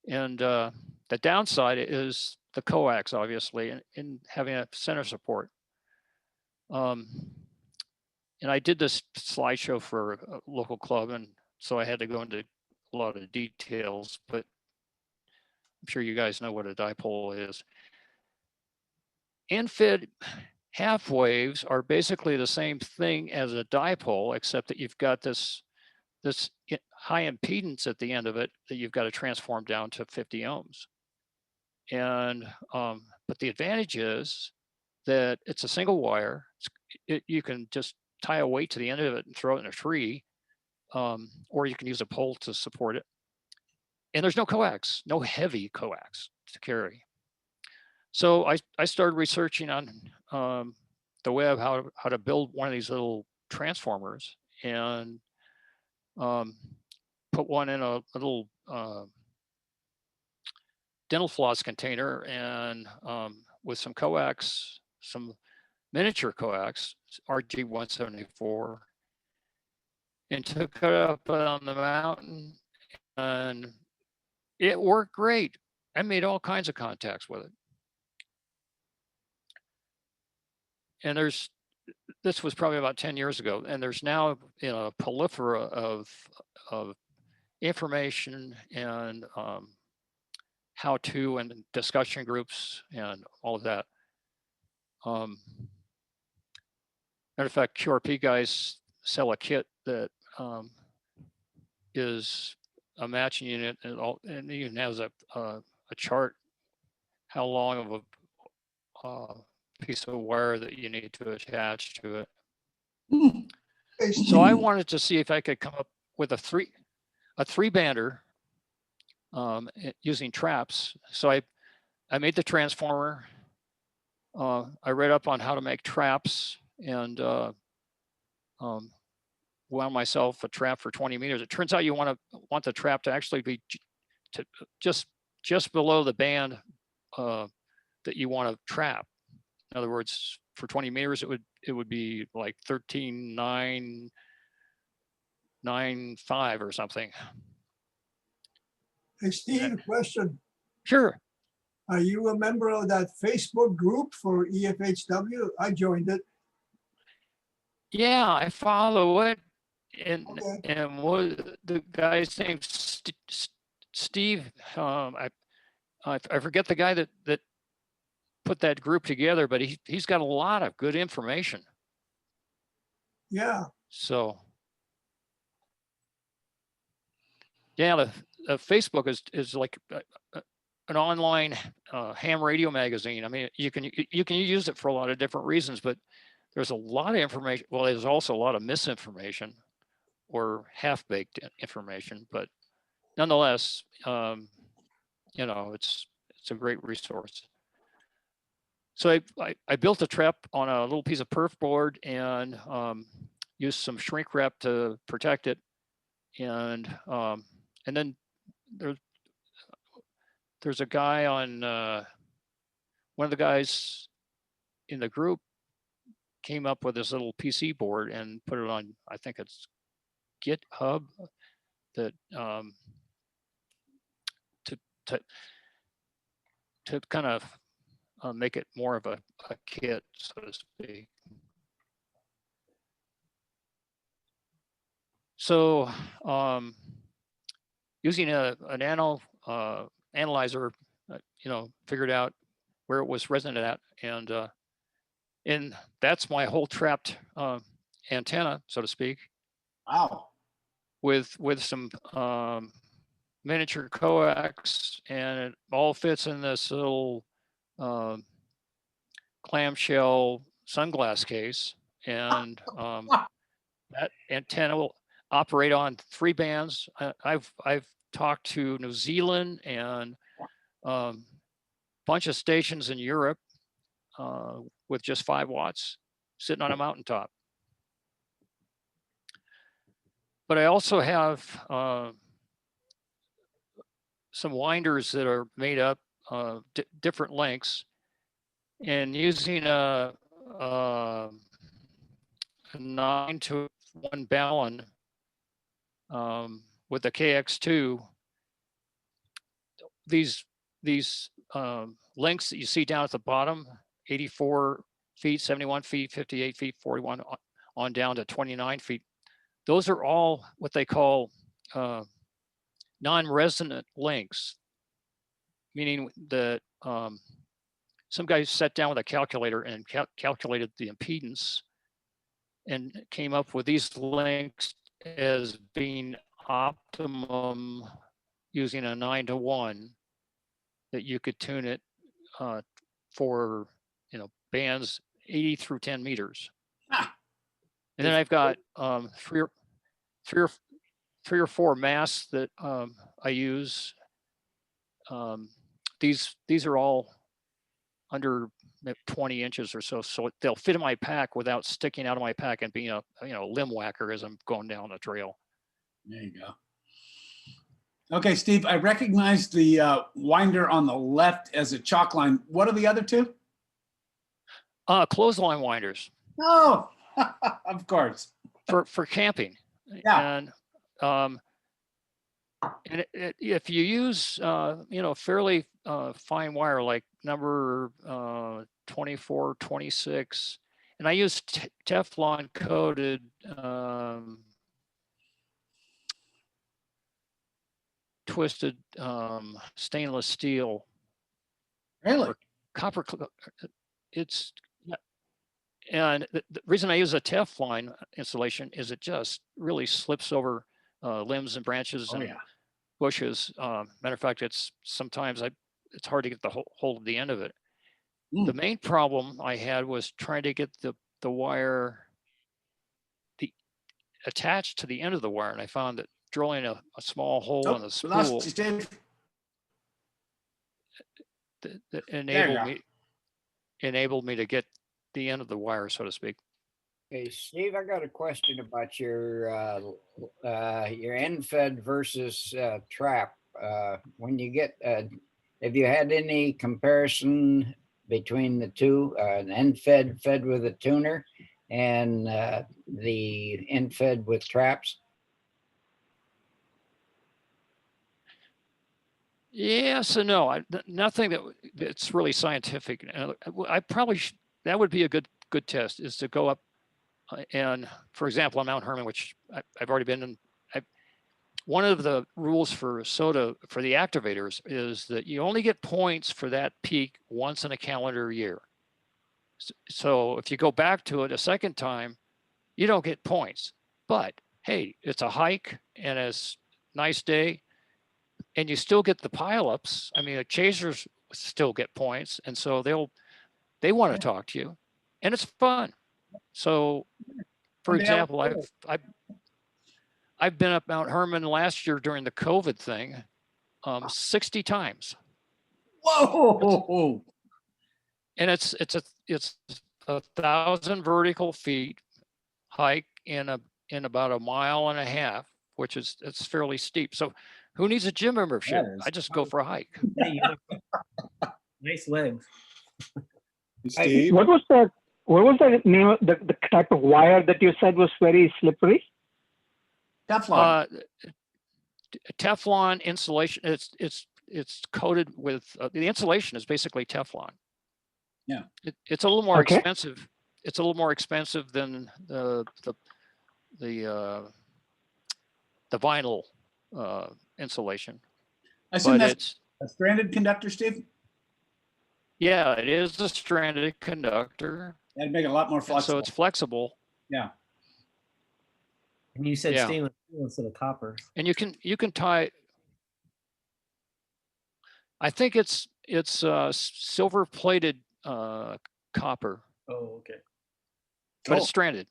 And the downside is the coax, obviously, in having a center support. And I did this slideshow for a local club, and so I had to go into a lot of details, but I'm sure you guys know what a dipole is. Infid half waves are basically the same thing as a dipole, except that you've got this high impedance at the end of it that you've got to transform down to 50 ohms. And but the advantage is that it's a single wire. You can just tie a weight to the end of it and throw it in a tree, or you can use a pole to support it. And there's no coax, no heavy coax to carry. So I started researching on the web how to build one of these little transformers, and put one in a little dental floss container, and with some coax, some miniature coax, RG174, and took it up on the mountain, and it worked great. I made all kinds of contacts with it. And this was probably about 10 years ago, and there's now a plethora of information and how-to and discussion groups and all of that. Matter of fact, QRP guys sell a kit that is a matching unit, and even has a chart how long of a piece of wire that you need to attach to it. So I wanted to see if I could come up with a three bander using traps. So I made the transformer. I read up on how to make traps, and wound myself a trap for 20 meters. It turns out you want the trap to actually be just below the band that you want to trap. In other words, for 20 meters, it would be like 13,995 or something. Hey, Steve, question. Sure. Are you a member of that Facebook group for EFHW? I joined it. Yeah, I follow it. And Okay. and what the guy's name, Steve, I forget the guy that put that group together, but he's got a lot of good information. Yeah. So yeah, the Facebook is like an online ham radio magazine. I mean, you can use it for a lot of different reasons, but there's a lot of information. Well, there's also a lot of misinformation or half-baked information, but nonetheless, it's a great resource. So I built a trap on a little piece of perf board and used some shrink wrap to protect it, and then there's a guy on one of the guys in the group came up with this little PC board and put it on, I think it's GitHub, that to kind of make it more of a kit, so to speak. So using a nano analyzer, figured out where it was resonant at, and that's my whole trapped antenna, so to speak. Wow. With some miniature coax, and it all fits in this little clamshell sunglass case, and that antenna will operate on 3 bands. I've talked to New Zealand and bunch of stations in Europe with just 5 watts sitting on a mountaintop. But I also have some winders that are made up different lengths, and using a a 9-to-1 balun with the KX2. These links that you see down at the bottom, 84 feet, 71 feet, 58 feet, 41 on down to 29 feet. Those are all what they call non-resonant links, meaning that some guy sat down with a calculator and calculated the impedance and came up with these links as being optimum using a 9-to-1, that you could tune it for, bands 80 through 10 meters. Ah. And then I've got three or four masts that I use. These are all under 20 inches or so they'll fit in my pack without sticking out of my pack and being a limb whacker as I'm going down the trail. There you go. Okay, Steve, I recognize the winder on the left as a chalk line. What are the other two? Clothesline winders. Oh, of course. For camping. Yeah. And if you use fairly fine wire like number 24, 26, and I use Teflon coated twisted stainless steel. Really? Copper. And the reason I use a Teflon insulation is it just really slips over limbs and branches and bushes. Matter of fact, it's hard to get the hold of the end of it. The main problem I had was trying to get the wire attached to the end of the wire, and I found that drilling a small hole in the spool that enabled me to get the end of the wire, so to speak. Hey, Steve, I got a question about your end fed versus trap. When you get, have you had any comparison between the two, an end fed with a tuner and the end fed with traps? Yes and no. Nothing that's really scientific. I probably that would be a good test, is to go up and, for example, on Mount Herman, which I've already been in. One of the rules for SOTA for the activators is that you only get points for that peak once in a calendar year. So if you go back to it a second time, you don't get points. But hey, it's a hike and it's a nice day, and you still get the pileups. I mean, the chasers still get points, and so they want to talk to you, and it's fun. So, for example, I've been up Mount Herman last year during the COVID thing, 60 times. Whoa! And it's 1,000 vertical feet hike in about 1.5 miles, which it's fairly steep. So, who needs a gym membership? I just go for a hike. Nice legs. Steve? What was the name of the type of wire that you said was very slippery? Teflon. Teflon insulation. It's coated with the insulation is basically Teflon. Yeah. It's a little more expensive. It's a little more expensive than the vinyl insulation. I assume that's a stranded conductor, Steve? Yeah, it is a stranded conductor. That'd make it a lot more flexible. So it's flexible. Yeah. And you said stainless steel instead of copper. And you can tie. I think it's silver plated copper. Oh, okay. But it's stranded.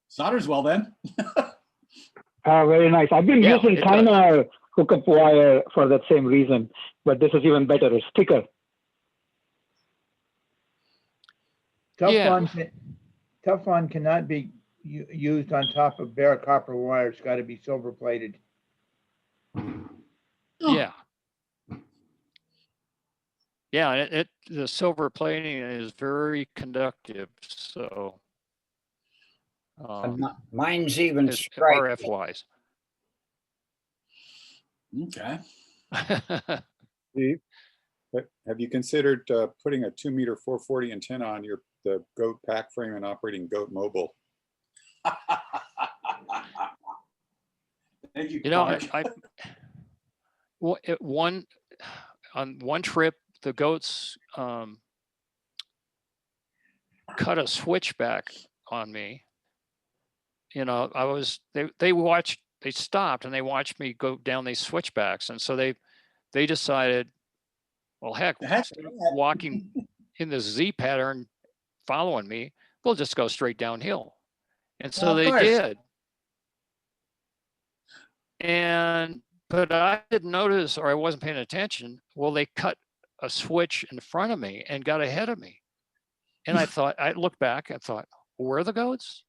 Solders well then. Very nice. I've been using China hookup wire for that same reason, but this is even better. It's thicker. Teflon cannot be used on top of bare copper wire. It's got to be silver plated. Yeah. Yeah, the silver plating is very conductive. So Mine's even as striped. RF wise. Okay. Steve, have you considered putting a 2-meter 440 antenna on the GOAT pack frame and operating GOAT mobile? Thank you, You know, Clark. on one trip, the goats cut a switchback on me. You know, they stopped and they watched me go down these switchbacks. And so they decided, well, heck, That's walking in the Z pattern, following me, we'll just go straight downhill. And so they did. But I didn't notice, or I wasn't paying attention. Well, they cut a switch in front of me and got ahead of me. And I looked back and thought, where are the goats?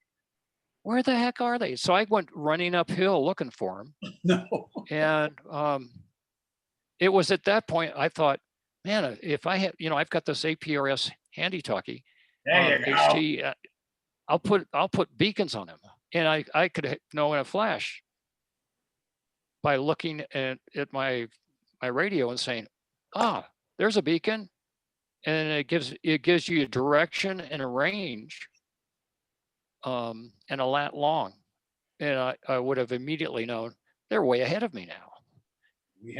Where the heck are they? So I went running uphill looking for them. No. And it was at that point I thought, man, if I had, I've got this APRS handy talkie, There you go. HT, I'll put beacons on them, and I could know in a flash by looking at my radio and saying, there's a beacon, and it gives you a direction and a range, and a lat long, and I would have immediately known they're way ahead of me now.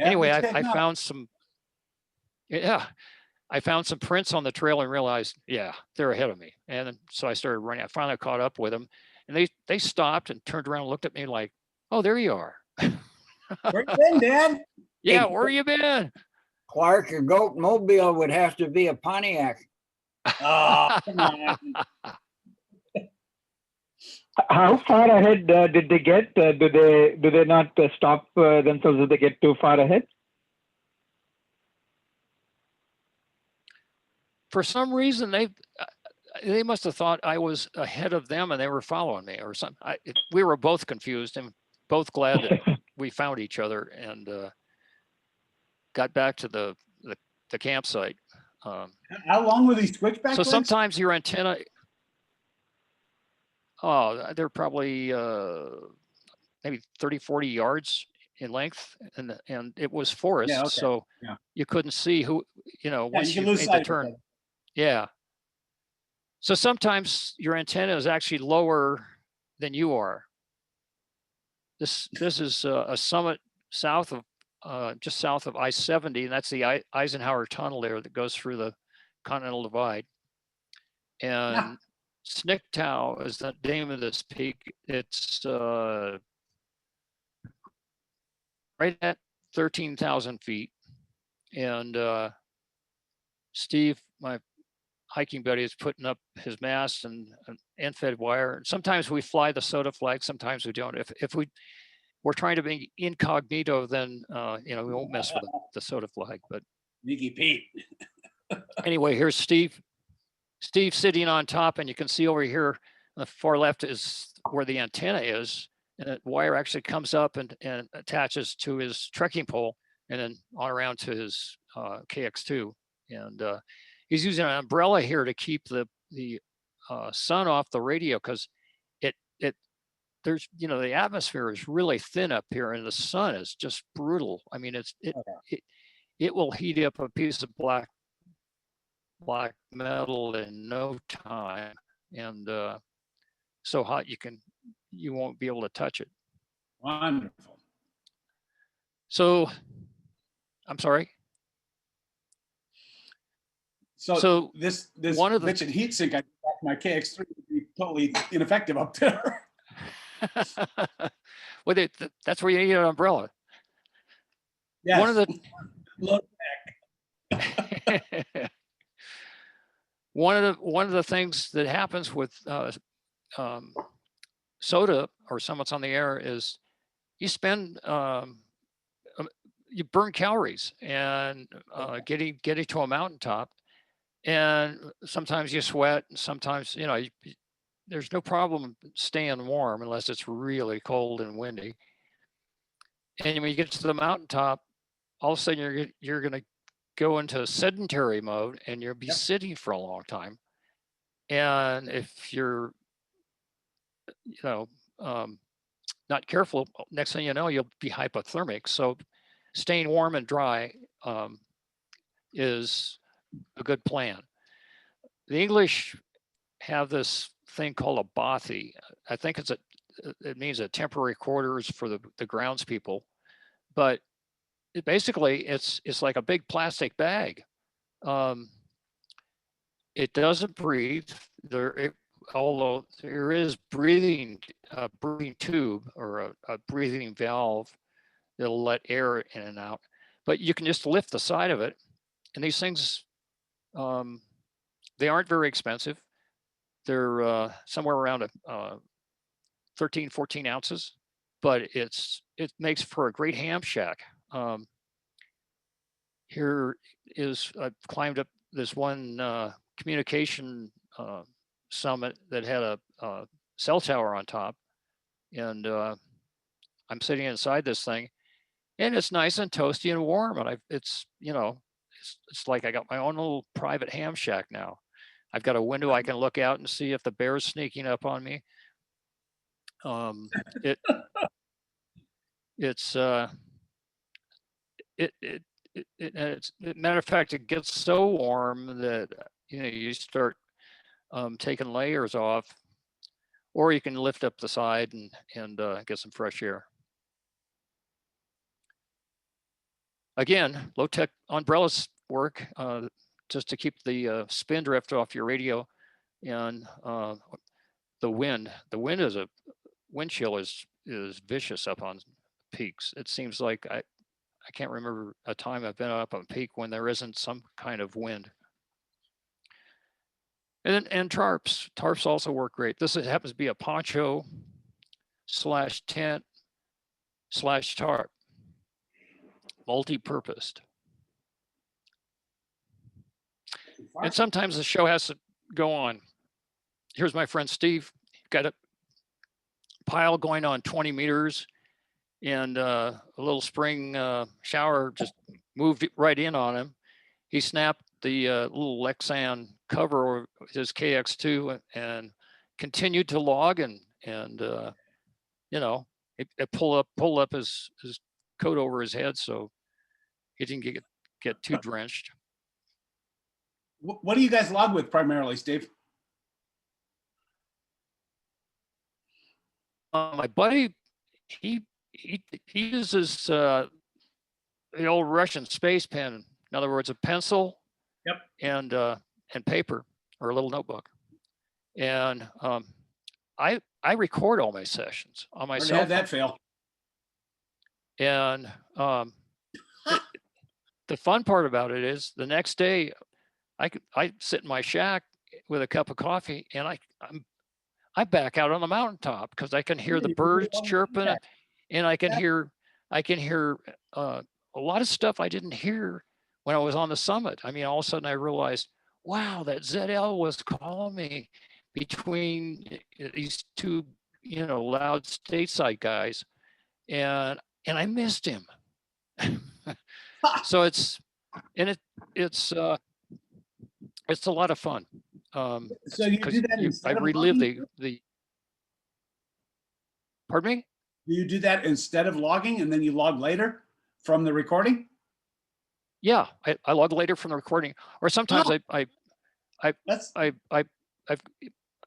Anyway, I found some, I found some prints on the trail and realized, yeah, they're ahead of me. And so I started running. I finally caught up with them, and they stopped and turned around and looked at me like, oh, there you are. Where you been, Dad? Yeah, where you been? Clark, your goat mobile would have to be a Pontiac. Oh, come on. How far ahead did they get? Do they not stop themselves if they get too far ahead? For some reason, they must have thought I was ahead of them and they were following me or something. We were both confused and both glad that we found each other and got back to the campsite. How long were these switchbacks? So sometimes your antenna, they're probably maybe 30, 40 yards in length, and it was forest, Yeah, okay. So yeah. You couldn't see who, once you you lose made sight the of turn. Yeah. So sometimes your antenna is actually lower than you are. This is a summit south of, just south of I-70, and that's the Eisenhower Tunnel there that goes through the Continental Divide. And Snicktow is the name of this peak. It's right at 13,000 feet. And Steve, my hiking buddy, is putting up his mast and end-fed wire. Sometimes we fly the SOTA flag, sometimes we don't. If we're trying to be incognito, then we won't mess with the SOTA flag. But Sneaky Pete. Anyway, here's Steve. Steve sitting on top, and you can see over here on the far left is where the antenna is, and the wire actually comes up and attaches to his trekking pole, and then on around to his KX2. And he's using an umbrella here to keep the sun off the radio, because there's the atmosphere is really thin up here, and the sun is just brutal. I mean, it will heat up a piece of black metal in no time, and so hot you won't be able to touch it. Wonderful. So I'm sorry. So this one of the bitchin' heat sink, I thought my KX3 would be totally ineffective up there. Well, that's where you need an umbrella. Yes. One of the one of the things that happens with SOTA or Summits on the Air is you burn calories and getting to a mountaintop, and sometimes you sweat, and sometimes there's no problem staying warm unless it's really cold and windy. And when you get to the mountaintop, all of a sudden you're going to go into sedentary mode and you'll be sitting for a long time. And if you're, not careful, next thing you know, you'll be hypothermic. So staying warm and dry is a good plan. The English have this thing called a bothy. I think it means a temporary quarters for the grounds people, but basically it's like a big plastic bag. It doesn't breathe. Although there is breathing tube or a breathing valve that'll let air in and out, but you can just lift the side of it. And these things, they aren't very expensive. They're somewhere around 13, 14 ounces, but it makes for a great ham shack. I've climbed up this one communication summit that had a cell tower on top, and I'm sitting inside this thing, and it's nice and toasty and warm, and it's like I got my own little private ham shack now. I've got a window I can look out and see if the bear's sneaking up on me. Matter of fact, it gets so warm that you start taking layers off, or you can lift up the side and get some fresh air. Again, low-tech umbrellas work just to keep the spin drift off your radio, and the wind. The wind chill is vicious up on peaks. It seems like I can't remember a time I've been up on peak when there isn't some kind of wind. And tarps also work great. This happens to be a poncho / tent / tarp, multi-purposed. And sometimes the show has to go on. Here's my friend Steve, got a pile going on 20 meters, and a little spring shower just moved right in on him. He snapped the little Lexan cover over his KX2 and continued to log, and it pulled up his coat over his head, so he didn't get too drenched. What do you guys log with primarily, Steve? My buddy, he uses the old Russian space pen. In other words, a pencil. Yep. And paper or a little notebook. And I record all my sessions on my cell phone. Had that fail. And the fun part about it is the next day I sit in my shack with a cup of coffee, and I back out on the mountaintop because I can hear the birds chirping, and I can hear a lot of stuff I didn't hear when I was on the summit. I mean, all of a sudden I realized, wow, that ZL was calling me between these two, loud stateside guys, and I missed him. So it's a lot of fun. So you do that I relive the. Pardon me? Do you do that instead of logging, and then you log later from the recording? Yeah, I log later from the recording, or sometimes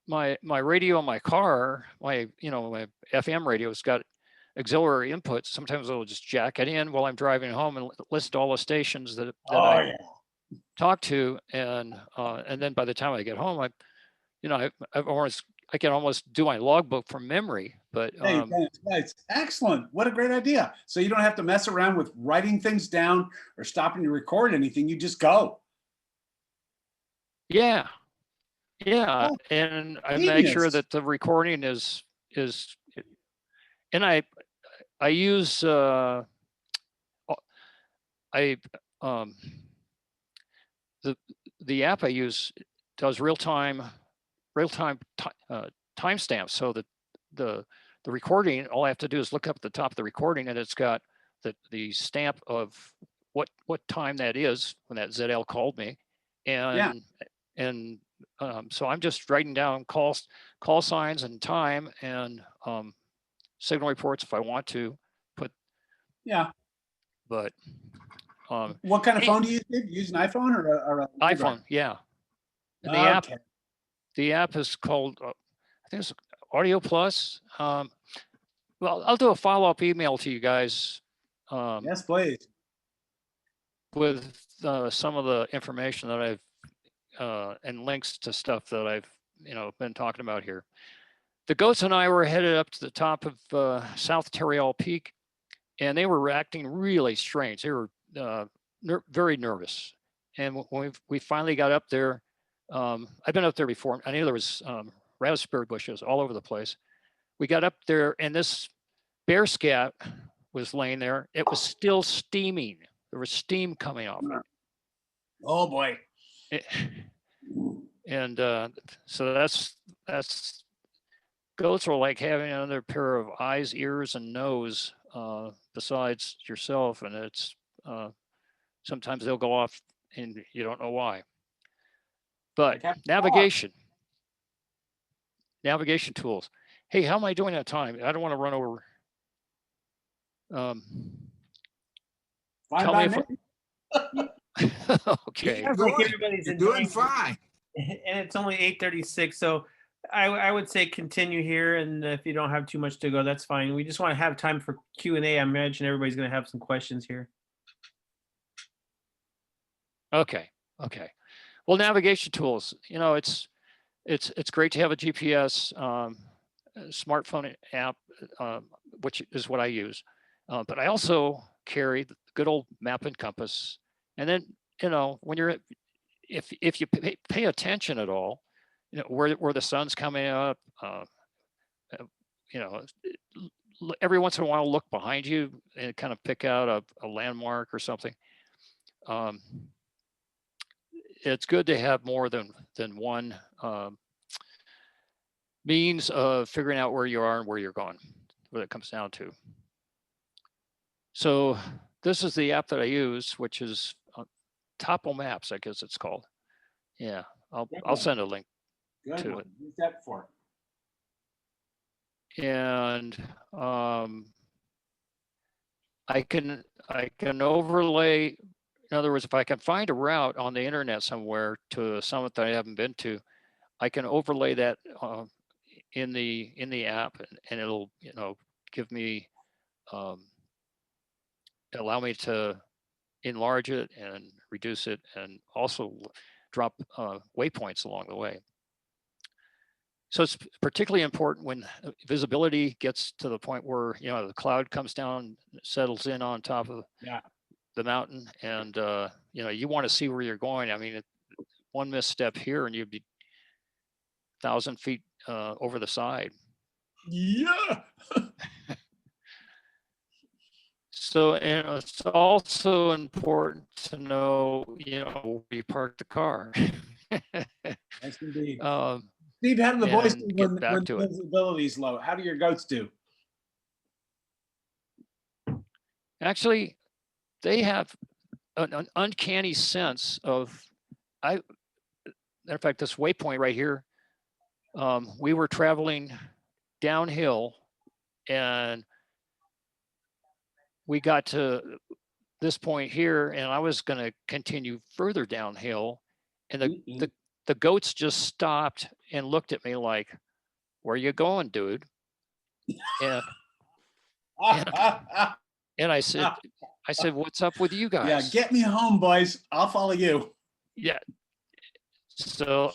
my radio in my car, my FM radio's got auxiliary inputs. Sometimes I'll just jack it in while I'm driving home and list all the stations that I talk to, and then by the time I get home, I can almost do my logbook from memory. But that's excellent. What a great idea. So you don't have to mess around with writing things down or stopping to record anything. You just go. Yeah. And I make sure that the recording is, and I use the app I use does real-time timestamps, so that the recording, all I have to do is look up at the top of the recording, and it's got the stamp of what time that is when that ZL called me, and so I'm just writing down call signs and time and signal reports if I want to put. Yeah. But what kind of phone do you use? Use an iPhone or a iPhone? Yeah. And the app is called I think it's Audio Plus. Well, I'll do a follow-up email to you guys. Yes, please. With some of the information that I've and links to stuff that I've been talking about here. The goats and I were headed up to the top of South Terreal Peak, and they were acting really strange. They were very nervous. And when we finally got up there, I've been up there before. I knew there was raspberry bushes all over the place. We got up there, and this bear scat was laying there. It was still steaming. There was steam coming off it. Oh boy. And so that's goats are like having another pair of eyes, ears, and nose besides yourself, and it's sometimes they'll go off and you don't know why. But navigation tools. Hey, how am I doing that time? I don't want to run over. Tell me if okay. Sounds like everybody's doing fine. And it's only 8:36, so I would say continue here, and if you don't have too much to go, that's fine. We just want to have time for Q&A. I imagine everybody's going to have some questions here. Okay. Well, navigation tools. It's great to have a GPS smartphone app, which is what I use. But I also carry the good old map and compass. And then, when you're, if you pay attention at all, where the sun's coming up, every once in a while, look behind you and kind of pick out a landmark or something. It's good to have more than one means of figuring out where you are and where you're going, what it comes down to. So this is the app that I use, which is Topo Maps, I guess it's called. Yeah, I'll send a link to it. Use that for. And I can overlay. In other words, if I can find a route on the internet somewhere to a summit that I haven't been to, I can overlay that in the app, and it'll give me allow me to enlarge it and reduce it, and also drop waypoints along the way. So it's particularly important when visibility gets to the point where the cloud comes down, settles in on top of the mountain, and you want to see where you're going. I mean, one misstep here and you'd be 1,000 feet over the side. Yeah. So, and it's also important to know, where you park the car. Yes, indeed. Steve, how do the boys do when visibility is low? How do your goats do? Actually, they have an uncanny sense of, matter of fact, this waypoint right here, we were traveling downhill, and we got to this point here, and I was going to continue further downhill, and the goats just stopped and looked at me like, "Where you going, dude?" And I said, "What's up with you guys?" Yeah, get me home, boys. I'll follow you. Yeah. So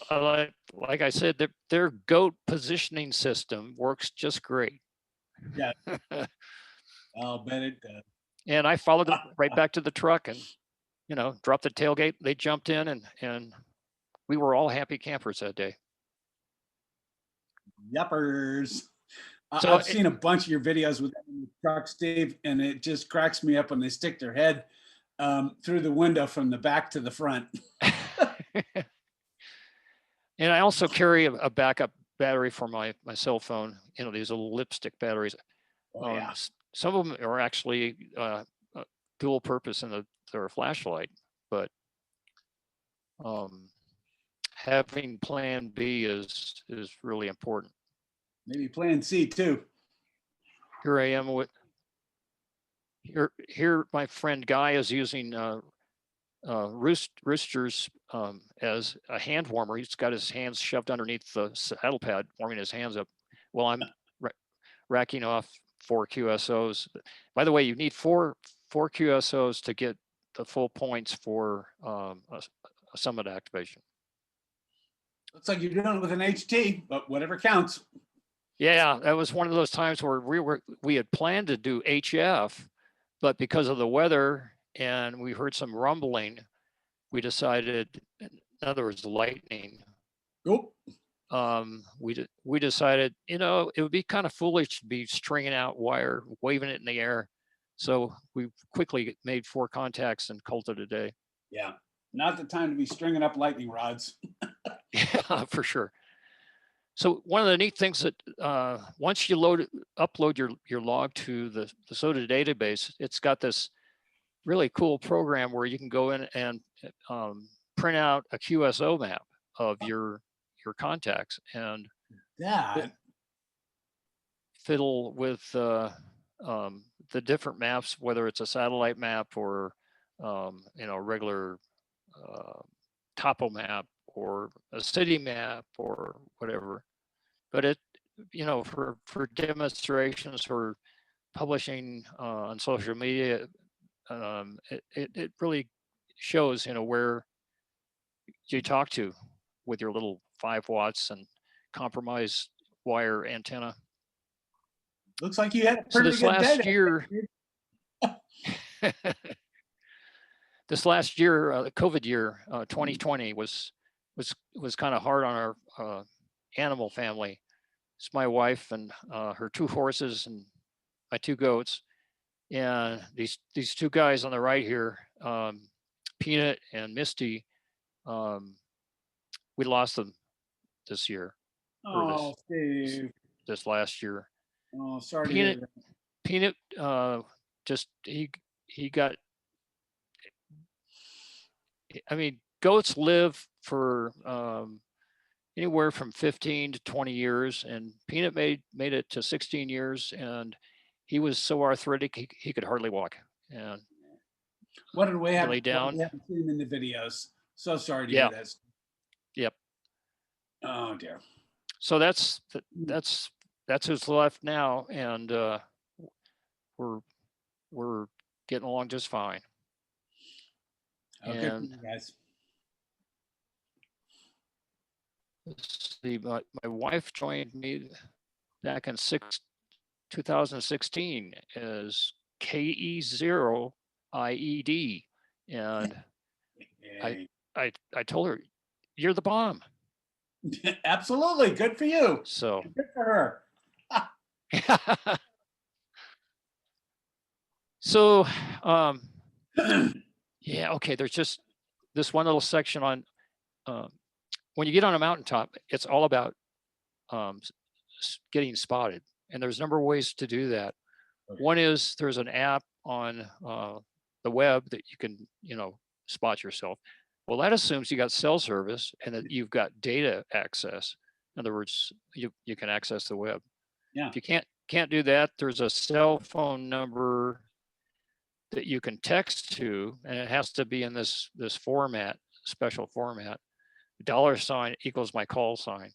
like I said, their goat positioning system works just great. Yeah. I'll bet it does. And I followed them right back to the truck and, dropped the tailgate. They jumped in, and we were all happy campers that day. Yuppers. So I've seen a bunch of your videos with the truck, Steve, and it just cracks me up when they stick their head through the window from the back to the front. And I also carry a backup battery for my cell phone. These little lipstick batteries. Oh, yeah. Some of them are actually dual purpose in their flashlight, but having plan B is really important. Maybe plan C too. Here I am with here my friend Guy is using roosters as a hand warmer. He's got his hands shoved underneath the saddle pad, warming his hands up while I'm racking off 4 QSOs. By the way, you need four QSOs to get the full points for a summit activation. Looks like you're doing it with an HT, but whatever counts. Yeah, that was one of those times where we had planned to do HF, but because of the weather and we heard some rumbling, we decided, in other words, lightning. Nope. We decided, you know, it would be kind of foolish to be stringing out wire, waving it in the air. So we quickly made 4 contacts and called it a day. Yeah, not the time to be stringing up lightning rods. Yeah, for sure. So one of the neat things that once you upload your log to the SOTA database, it's got this really cool program where you can go in and print out a QSO map of your contacts and fiddle with the different maps, whether it's a satellite map or regular topo map or a city map or whatever. But it, for demonstrations or publishing on social media, it really shows, where you talk to with your little 5 watts and compromised wire antenna. Looks like you had a So pretty this good last day. year, the COVID year, 2020 was kind of hard on our animal family. It's my wife and her 2 horses and my 2 goats. And these 2 guys on the right here, Peanut and Misty, we lost them this year. Oh, Steve. This last year. Oh, sorry. Peanut, just he got. I mean, goats live for anywhere from 15 to 20 years, and Peanut made it to 16 years, and he was so arthritic he could hardly walk. And what did we have? Lay down. We haven't seen him in the videos. So sorry to hear this. Yep. Oh dear. So that's who's left now, and we're getting along just fine. Okay, And guys. let's see, my wife joined me back in 2016 as KE0IED, and I told her, "You're the bomb." Absolutely, good for you. So good for her. So, yeah, okay. There's just this one little section on when you get on a mountaintop, it's all about getting spotted, and there's a number of ways to do that. Okay. One is there's an app on the web that you can, spot yourself. Well, that assumes you got cell service and that you've got data access. In other words, you can access the web. Yeah. If you can't do that, there's a cell phone number that you can text to, and it has to be in this format, special format. $ equals my call sign.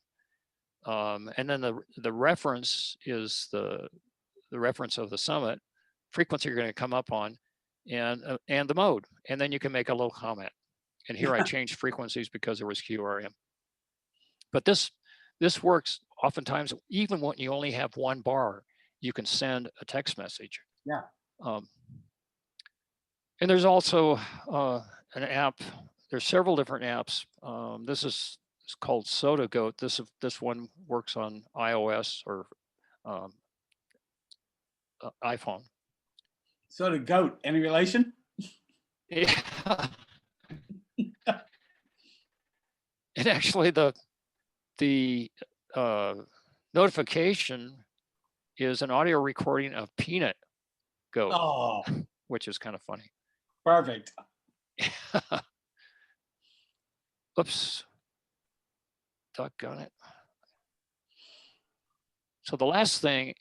And then the reference is the reference of the summit, frequency you're going to come up on, and the mode. And then you can make a little comment. And here I changed frequencies because there was QRM. But this works oftentimes, even when you only have 1 bar, you can send a text message. Yeah. And there's also an app. There's several different apps. This is called SOTA GØAT. This one works on iOS or iPhone. SOTA GØAT, any relation? Yeah. And actually, the notification is an audio recording of Peanut Goat. Oh. which is kind of funny. Perfect. Oops. Doggone it. So the last thing,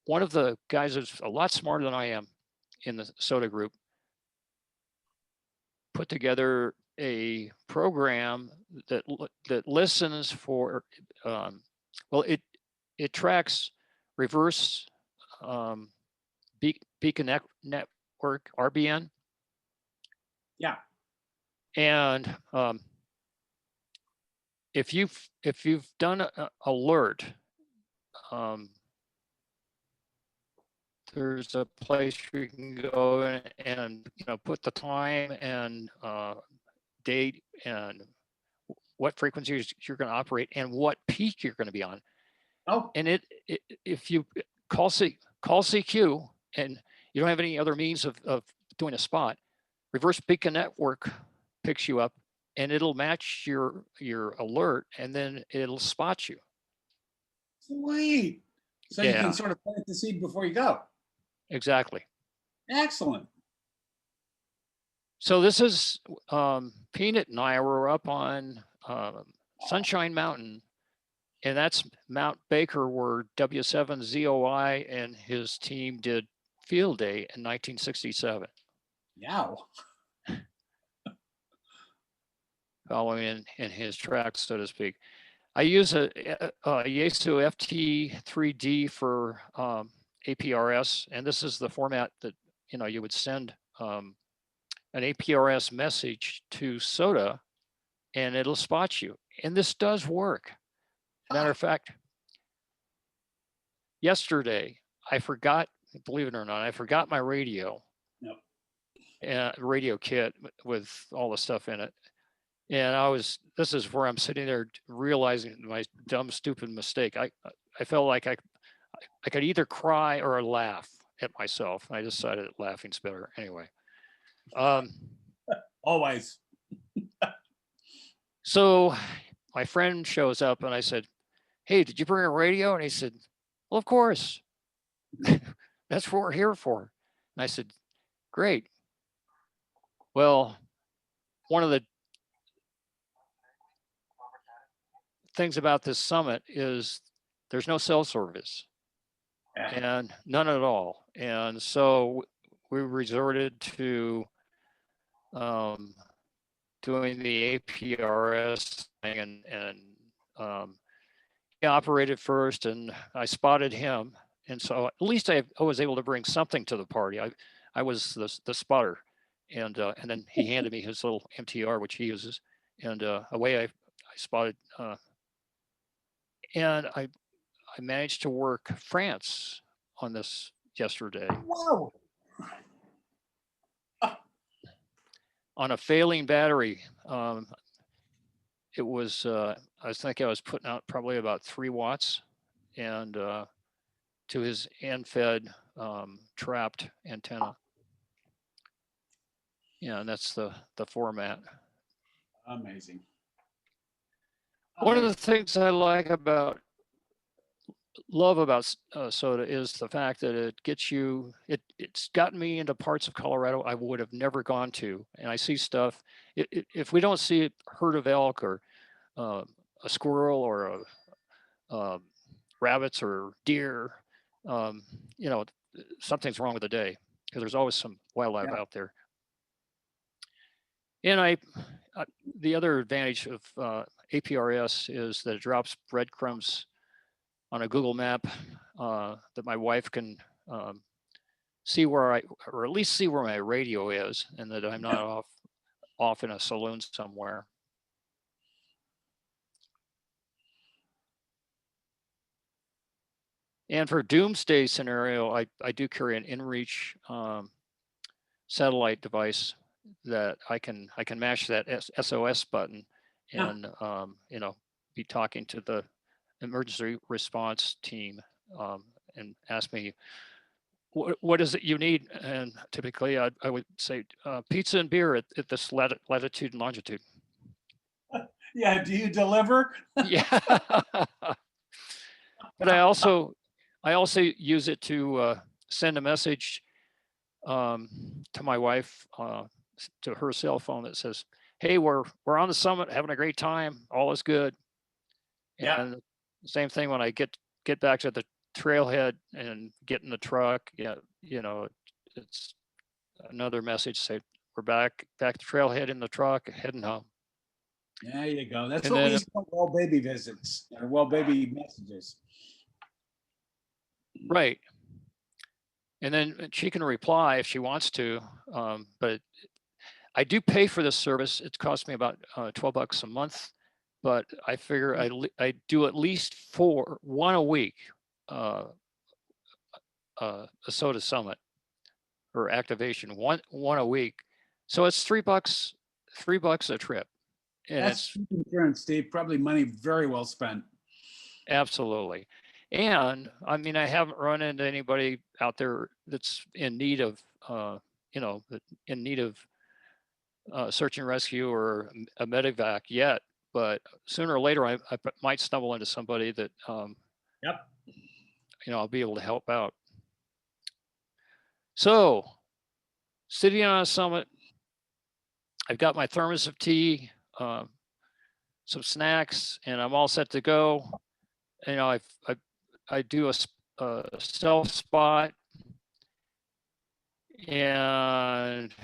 one of the guys who's a lot smarter than I am in the SOTA group put together a program that listens for, well, it tracks reverse beacon network, RBN. Yeah. And if you've done a alert, there's a place where you can go and put the time and date and what frequencies you're going to operate and what peak you're going to be on. Oh. And if you call CQ and you don't have any other means of doing a spot, reverse beacon network picks you up and it'll match your alert and then it'll spot you. Sweet. So you can sort of plant the seed before you go. Exactly. Excellent. So this is Peanut and I were up on Sunshine Mountain, and that's Mount Baker where W7ZOI and his team did field day in 1967. Yeah. Following in his tracks, so to speak. I use a Yaesu FT3D for APRS, and this is the format that you would send an APRS message to SOTA, and it'll spot you. And this does work. Matter of fact, yesterday I forgot, believe it or not, I forgot my radio, radio kit with all the stuff in it. And this is where I'm sitting there realizing my dumb, stupid mistake. I felt like I could either cry or laugh at myself. I decided laughing's better anyway. Always. So my friend shows up and I said, "Hey, did you bring a radio?" And he said, "Well, of course. That's what we're here for." And I said, "Great. Well, one of the things about this summit is there's no cell service and none at all. And so we resorted to doing the APRS thing and he operated first and I spotted him. And so at least I was able to bring something to the party. I was the spotter and then he handed me his little MTR, which he uses. And away I spotted and I managed to work France on this yesterday. Whoa. On a failing battery. It was, I think I was putting out probably about 3 watts and to his end-fed trapped antenna. Yeah, and that's the format. Amazing. One of the things I love about SOTA is the fact that it gets you, it's gotten me into parts of Colorado I would have never gone to. And I see stuff, if we don't see a herd of elk or a squirrel or rabbits or deer, something's wrong with the day because there's always some wildlife out there. And the other advantage of APRS is that it drops breadcrumbs on a Google map that my wife can see or at least see where my radio is and that I'm not off in a saloon somewhere. And for doomsday scenario, I do carry an inReach satellite device that I can mash that SOS button and be talking to the emergency response team and ask me what is it you need, and typically I would say pizza and beer at this latitude and longitude. Yeah, do you deliver? Yeah. But I also use it to send a message to my wife, to her cell phone that says, "Hey, we're on the summit, having a great time. All is good." Yeah. And same thing when I get back to the trailhead and get in the truck. Yeah, you know, it's another message say we're back to trailhead in the truck, heading home. There you go. That's And what we then- used to call well baby visits or well baby messages. Right. And then she can reply if she wants to, but I do pay for this service. It costs me about $12 a month, but I figure I do at least one a week, a soda summit or activation, one a week. So it's $3 a trip. And That's insurance, Steve. Probably money very well spent. absolutely. And I mean, I haven't run into anybody out there that's in need of, in need of search and rescue or a medevac yet. But sooner or later, I might stumble into somebody that, Yep. I'll be able to help out. So, sitting on a summit, I've got my thermos of tea, some snacks, and I'm all set to go. I do a self spot, and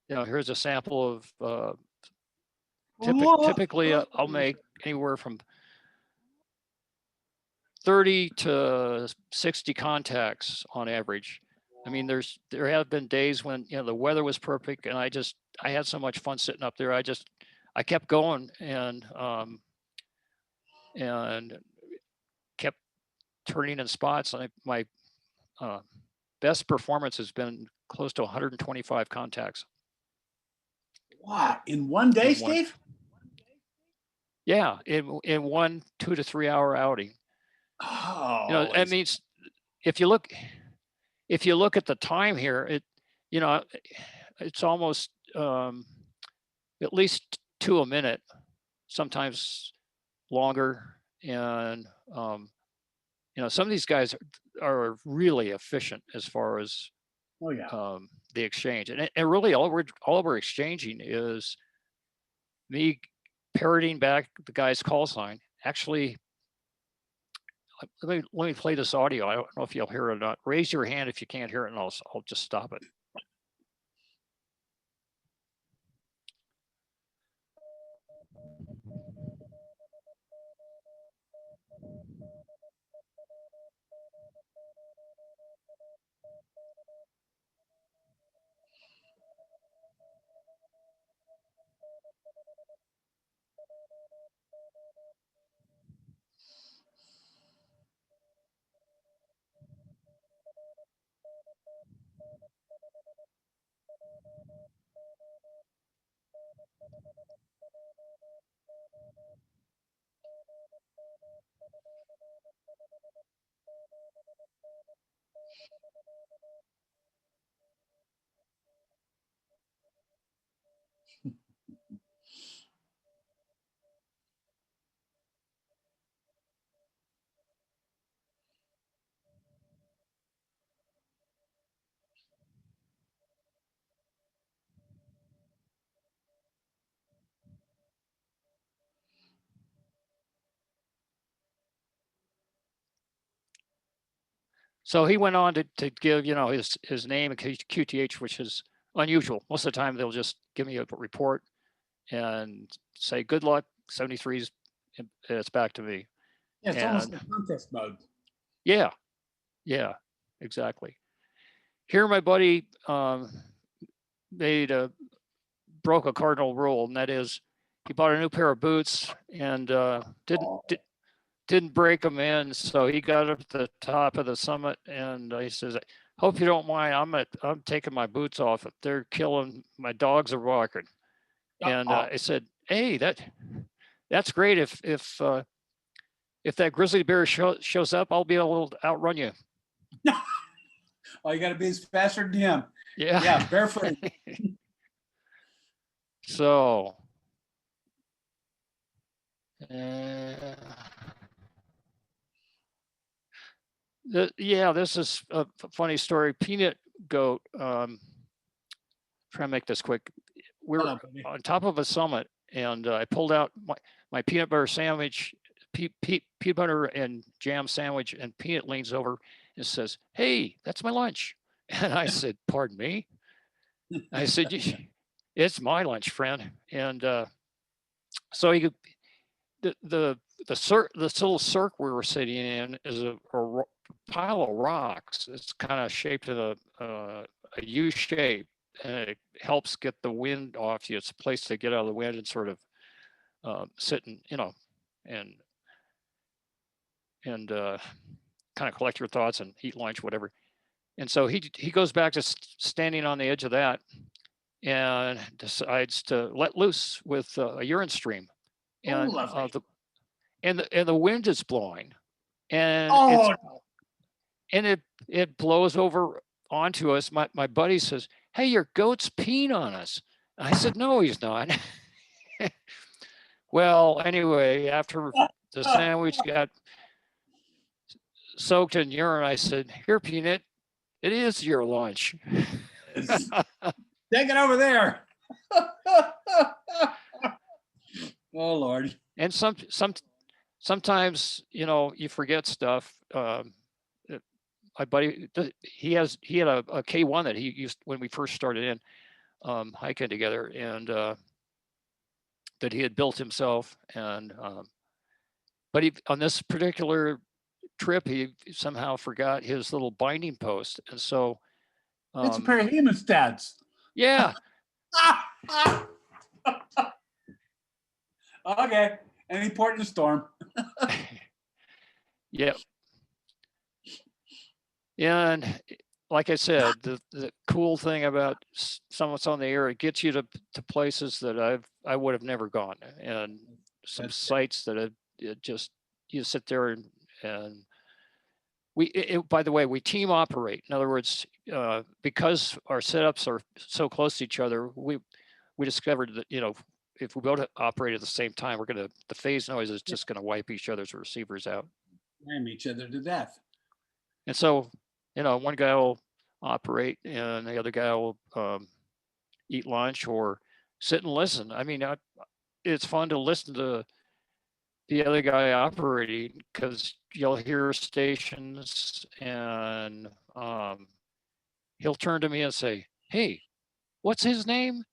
here's a sample of typically I'll make anywhere from 30 to 60 contacts on average. I mean, there have been days when the weather was perfect, and I had so much fun sitting up there. I kept going and kept turning in spots. My best performance has been close to 125 contacts. Wow! In one day, Steve? Yeah, in 1 2 to 3 hour outing. Oh, that means if you look at the time here, it's almost at least 2 a minute, sometimes longer. And some of these guys are really efficient as far as the exchange, and really all we're exchanging is me parroting back the guy's call sign. Actually, let me play this audio. I don't know if you'll hear it or not. Raise your hand if you can't hear it, and I'll just stop it. So he went on to give, his name and QTH, which is unusual. Most of the time, they'll just give me a report and say, "Good luck, 73s," and it's back to me. Yeah, it's almost like contest mode. Yeah, exactly. Here, my buddy broke a cardinal rule, and that is he bought a new pair of boots and didn't break them in. So he got up to the top of the summit, and he says, "Hope you don't mind. I'm taking my boots off. If they're killing, my dogs are barking." And I said, "Hey, that's great. If that grizzly bear shows up, I'll be able to outrun you." All you got to be is faster than him. Yeah, barefoot. So. Yeah, this is a funny story. Peanut goat. Try to make this quick. We're on top of a summit, and I pulled out my peanut butter sandwich, peanut butter and jam sandwich, and Peanut leans over and says, "Hey, that's my lunch." And I said, "Pardon me?" I said, "It's my lunch, friend." And so this little cirque we were sitting in is a pile of rocks. It's kind of shaped in a U shape, and it helps get the wind off you. It's a place to get out of the wind and sort of sit and, and kind of collect your thoughts and eat lunch, whatever. And so he goes back to standing on the edge of that and decides to let loose with a urine stream. And the wind is blowing, and it blows over onto us. My buddy says, "Hey, your goat's peeing on us." I said, "No, he's not." Well, anyway, after the sandwich got soaked in urine, I said, "Here, Peanut, it is your lunch." Take it over there. Oh Lord. And sometimes, you forget stuff. My buddy, he had a K1 that he used when we first started in hiking together, and that he had built himself. And but on this particular trip, he somehow forgot his little binding post, and so it's a pair of hemostats. Yeah. Okay. Any port in the storm. Yep. And like I said, the cool thing about Summits on the Air, it gets you to places that I would have never gone, and some sites that you sit there and by the way, we team operate. In other words, because our setups are so close to each other, we discovered that, if we both operate at the same time, the phase noise is just going to wipe each other's receivers out. Ram each other to death. And so, one guy will operate and the other guy will eat lunch or sit and listen. I mean, it's fun to listen to the other guy operating, because you'll hear stations and he'll turn to me and say, "Hey, what's his name?"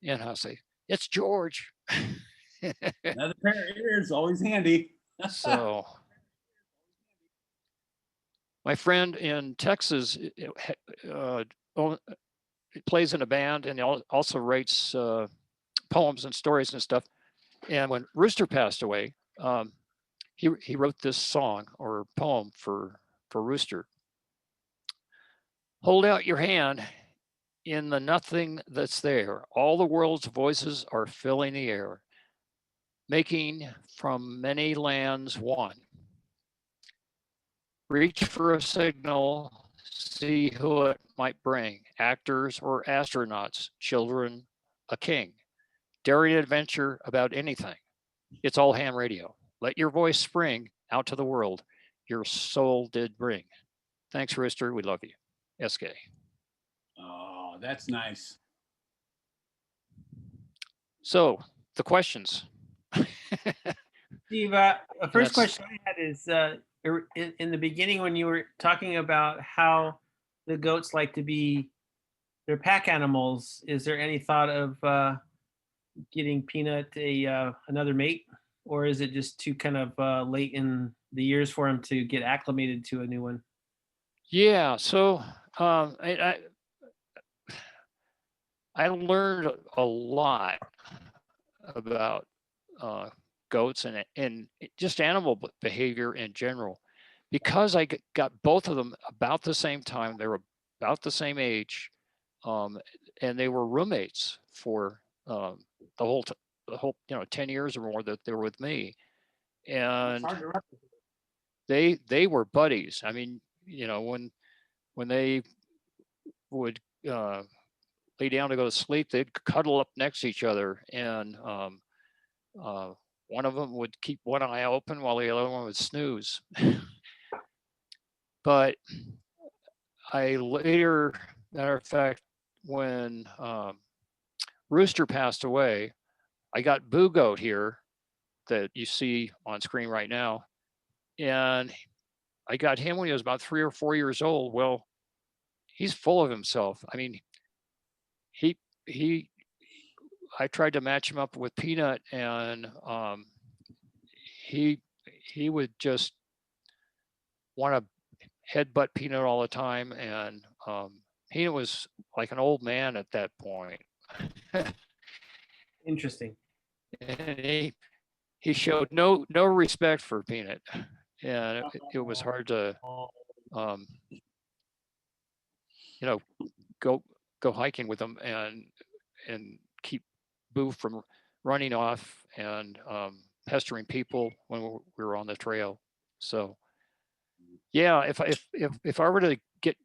And I'll say, "It's George." Another pair of ears, always handy. So my friend in Texas plays in a band, and also writes poems and stories and stuff. And when Rooster passed away, he wrote this song or poem for Rooster. "Hold out your hand in the nothing that's there. All the world's voices are filling the air, making from many lands one. Reach for a signal, see who it might bring. Actors or astronauts, children, a king. Daring adventure about anything. It's all ham radio. Let your voice spring out to the world. Your soul did bring. Thanks, Rooster. We love you. SK." Oh, that's nice. So the questions. Steve, first question I had is in the beginning when you were talking about how the goats like to be their pack animals, is there any thought of getting Peanut another mate, or is it just too kind of late in the years for him to get acclimated to a new one? Yeah, so I learned a lot about goats and just animal behavior in general, because I got both of them about the same time. They were about the same age, and they were roommates for the whole 10 years or more that they were with me, and they were buddies. I mean, when they would lay down to go to sleep, they'd cuddle up next to each other, and one of them would keep one eye open while the other one would snooze. But I later Matter of fact, when Rooster passed away, I got Boo Goat here that you see on screen right now. And I got him when he was about 3 or 4 years old. Well, he's full of himself. I mean, I tried to match him up with Peanut, and he would just want to headbutt Peanut all the time, and Peanut was like an old man at that point. Interesting. And he showed no respect for Peanut, and it was hard to go hiking with him and keep Boo from running off and pestering people when we were on the trail. So yeah, if I were to get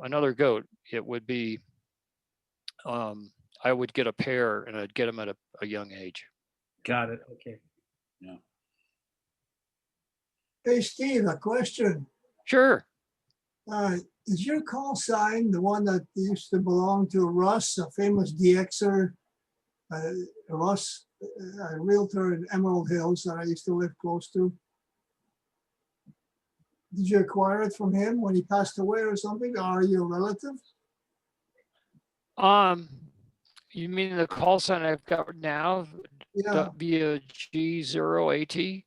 another goat, it would be I would get a pair, and I'd get them at a young age. Got it. Okay. Yeah. Hey, Steve, a question. Sure. Is your call sign the one that used to belong to Russ, a famous DXer? Russ, a realtor in Emerald Hills that I used to live close to. Did you acquire it from him when he passed away or something? Or are you a relative? You mean the call sign I've got now? Yeah. WGØAT?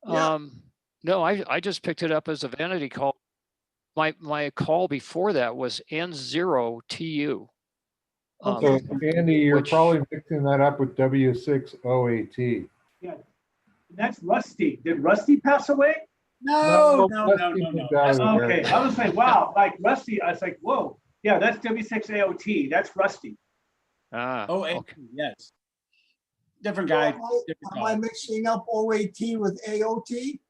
Yeah. No, I just picked it up as a vanity call. My call before that was N0TU. Okay. So Andy, you're which- probably mixing that up with W6OAT. Yeah, that's Rusty. Did Rusty pass away? No. Rusty moved out of there. Okay, I was like, wow, like Rusty, I was like, whoa. Yeah, that's W6AOT. That's Rusty. Oh, okay. yes. Different guy. Am I mixing up OAT with AOT?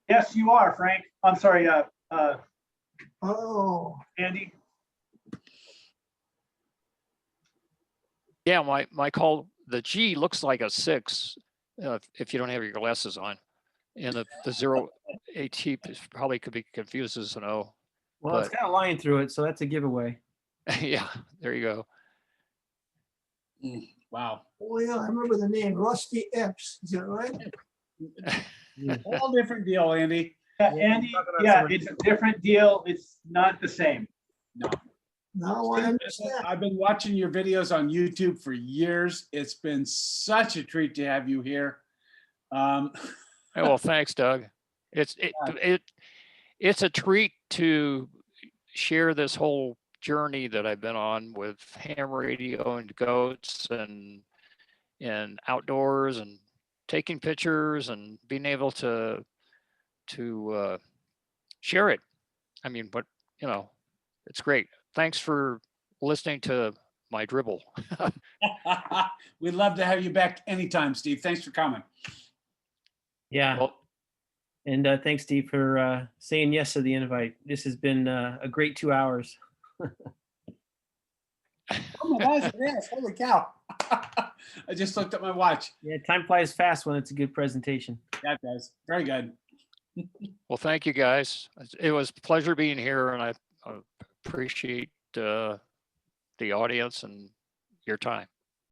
Yes, you are, Frank. I'm sorry, Oh, Andy. Yeah, my call, the G looks like a 6 if you don't have your glasses on. And the 0 AT probably could be confused as an O. Well, it's got a line through it, so that's a giveaway. Yeah, there you go. Wow. oh yeah, I remember the name, Rusty Epps. Is that right? Whole different deal, Andy. Yeah, Andy, yeah, it's a different deal. It's not the same. No. Now I understand. I've been watching your videos on YouTube for years. It's been such a treat to have you here. Hey, well, thanks, Doug. It's a treat to share this whole journey that I've been on with ham radio and goats and outdoors and taking pictures and being able to share it. I mean, but it's great. Thanks for listening to my dribble. We'd love to have you back anytime, Steve. Thanks for coming. Yeah. Well, And thanks, Steve, for saying yes to the invite. This has been a great 2 hours. Oh my gosh, yes, holy cow. I just looked at my watch. Yeah, time flies fast when it's a good presentation. Yeah, it does. Very good. well, thank you guys. It was a pleasure being here, and I appreciate the audience and your time.